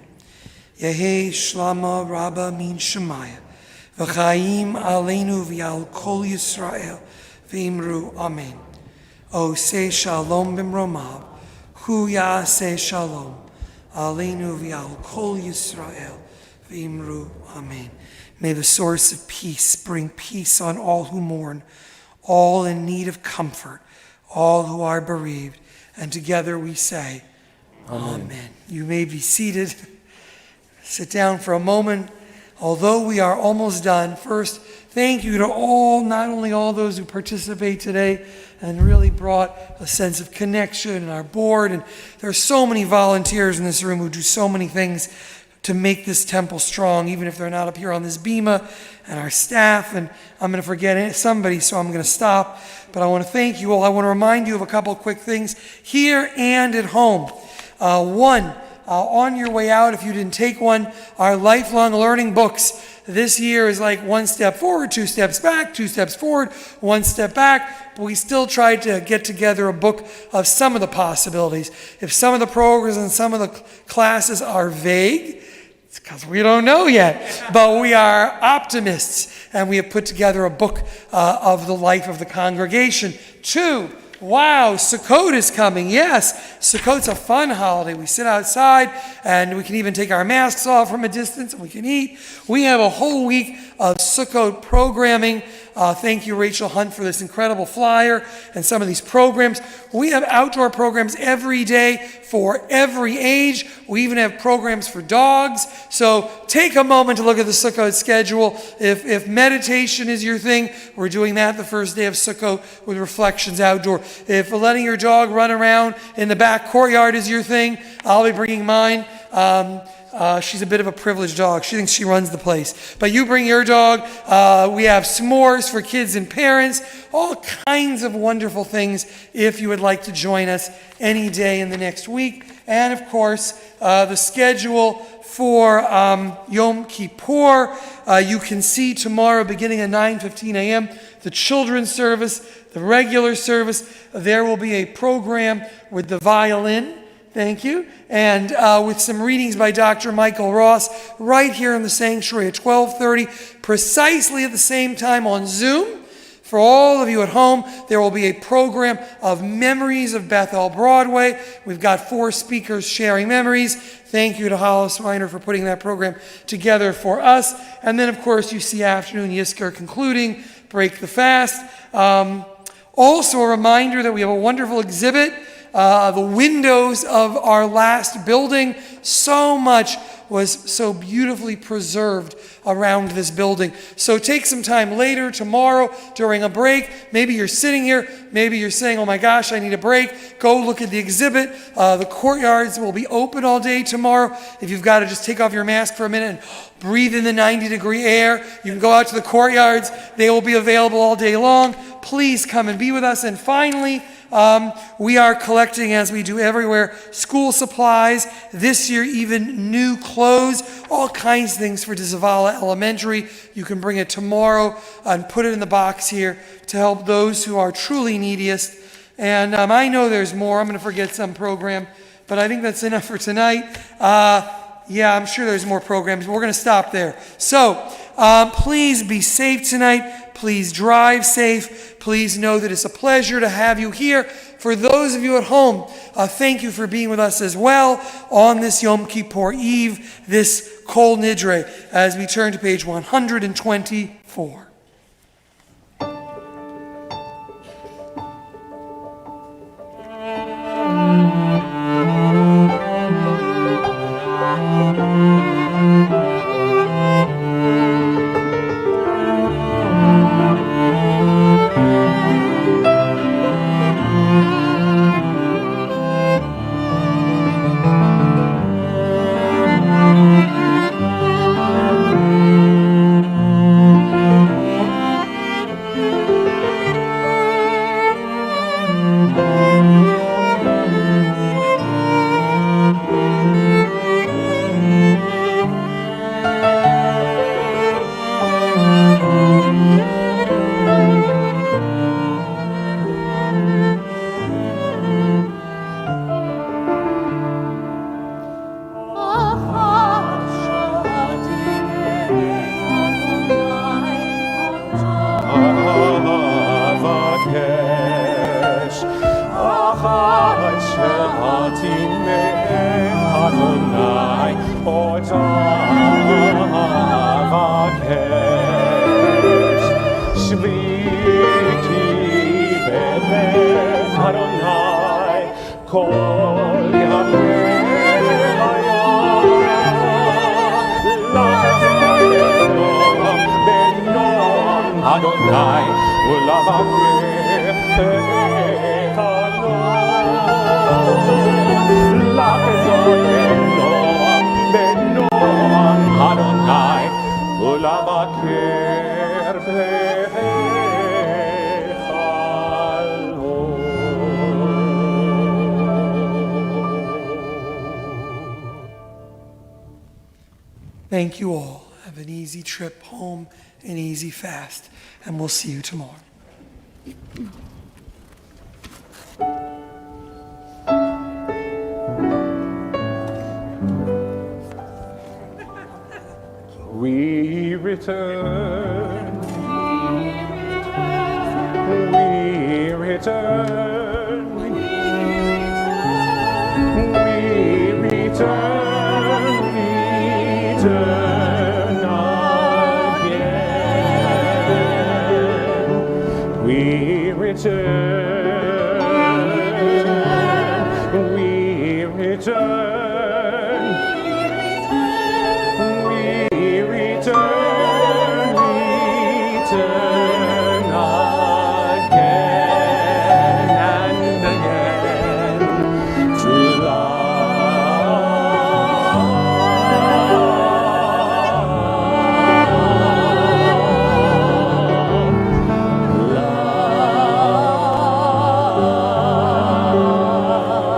Yehi shlama Rabba min Shemaya V'chaim aleinu v'al kol Yisrael v'imru amen. Oseh shalom b'mromav, hu ya'aseh shalom, aleinu v'al kol Yisrael v'imru amen. May the source of peace bring peace on all who mourn, all in need of comfort, all who are bereaved. And together we say, Amen. You may be seated. Sit down for a moment. Although we are almost done, first, thank you to all, not only all those who participate today and really brought a sense of connection in our board. And there are so many volunteers in this room who do so many things to make this temple strong, even if they're not up here on this bima, and our staff. And I'm going to forget somebody, so I'm going to stop. But I want to thank you all. I want to remind you of a couple of quick things here and at home. One, on your way out, if you didn't take one, our lifelong learning books. This year is like 1 step forward, 2 steps back, 2 steps forward, 1 step back. But we still tried to get together a book of some of the possibilities. If some of the programs and some of the classes are vague, it's because we don't know yet. But we are optimists, and we have put together a book of the life of the congregation. 2, wow, Sukkot is coming. Yes, Sukkot's a fun holiday. We sit outside, and we can even take our masks off from a distance, and we can eat. We have a whole week of Sukkot programming. Thank you, Rachel Hunt, for this incredible flyer and some of these programs. We have outdoor programs every day for every age. We even have programs for dogs. So take a moment to look at the Sukkot schedule. If meditation is your thing, we're doing that the first day of Sukkot with reflections outdoor. If letting your dog run around in the back courtyard is your thing, I'll be bringing mine. She's a bit of a privileged dog. She thinks she runs the place. But you bring your dog. We have s'mores for kids and parents. All kinds of wonderful things if you would like to join us any day in the next week. And, of course, the schedule for Yom Kippur. You can see tomorrow beginning at 9:15 a.m. the children's service, the regular service. There will be a program with the violin. Thank you. And with some readings by Dr. Michael Ross right here in the sanctuary at 12:30, precisely at the same time on Zoom. For all of you at home, there will be a program of memories of Beth-El Broadway. We've got 4 speakers sharing memories. Thank you to Hollis Reiner for putting that program together for us. And then, of course, you see afternoon Yisker concluding, Break the Fast. Also a reminder that we have a wonderful exhibit. The windows of our last building, so much was so beautifully preserved around this building. So take some time later, tomorrow, during a break. Maybe you're sitting here, maybe you're saying, oh my gosh, I need a break. Go look at the exhibit. The courtyards will be open all day tomorrow. If you've got to just take off your mask for a minute and breathe in the 90-degree air, you can go out to the courtyards. They will be available all day long. Please come and be with us. And finally, we are collecting, as we do everywhere, school supplies. This year, even new clothes, all kinds of things for Zavala Elementary. You can bring it tomorrow and put it in the box here to help those who are truly neediest. And I know there's more. I'm going to forget some program, but I think that's enough for tonight. Yeah, I'm sure there's more programs, but we're going to stop there. So please be safe tonight. Please drive safe. Please know that it's a pleasure to have you here. For those of you at home, thank you for being with us as well on this Yom Kippur Eve, this Kol Nidre, as we turn to page 124. Kotavakesh, Shviti Bebet Adonai, Kol Yameh Adonai, Ulavakeh Benoam Adonai, Ulavakeh Thank you all. Have an easy trip home, an easy fast, and we'll see you tomorrow. We return, we return, we return, return again. We return, we return.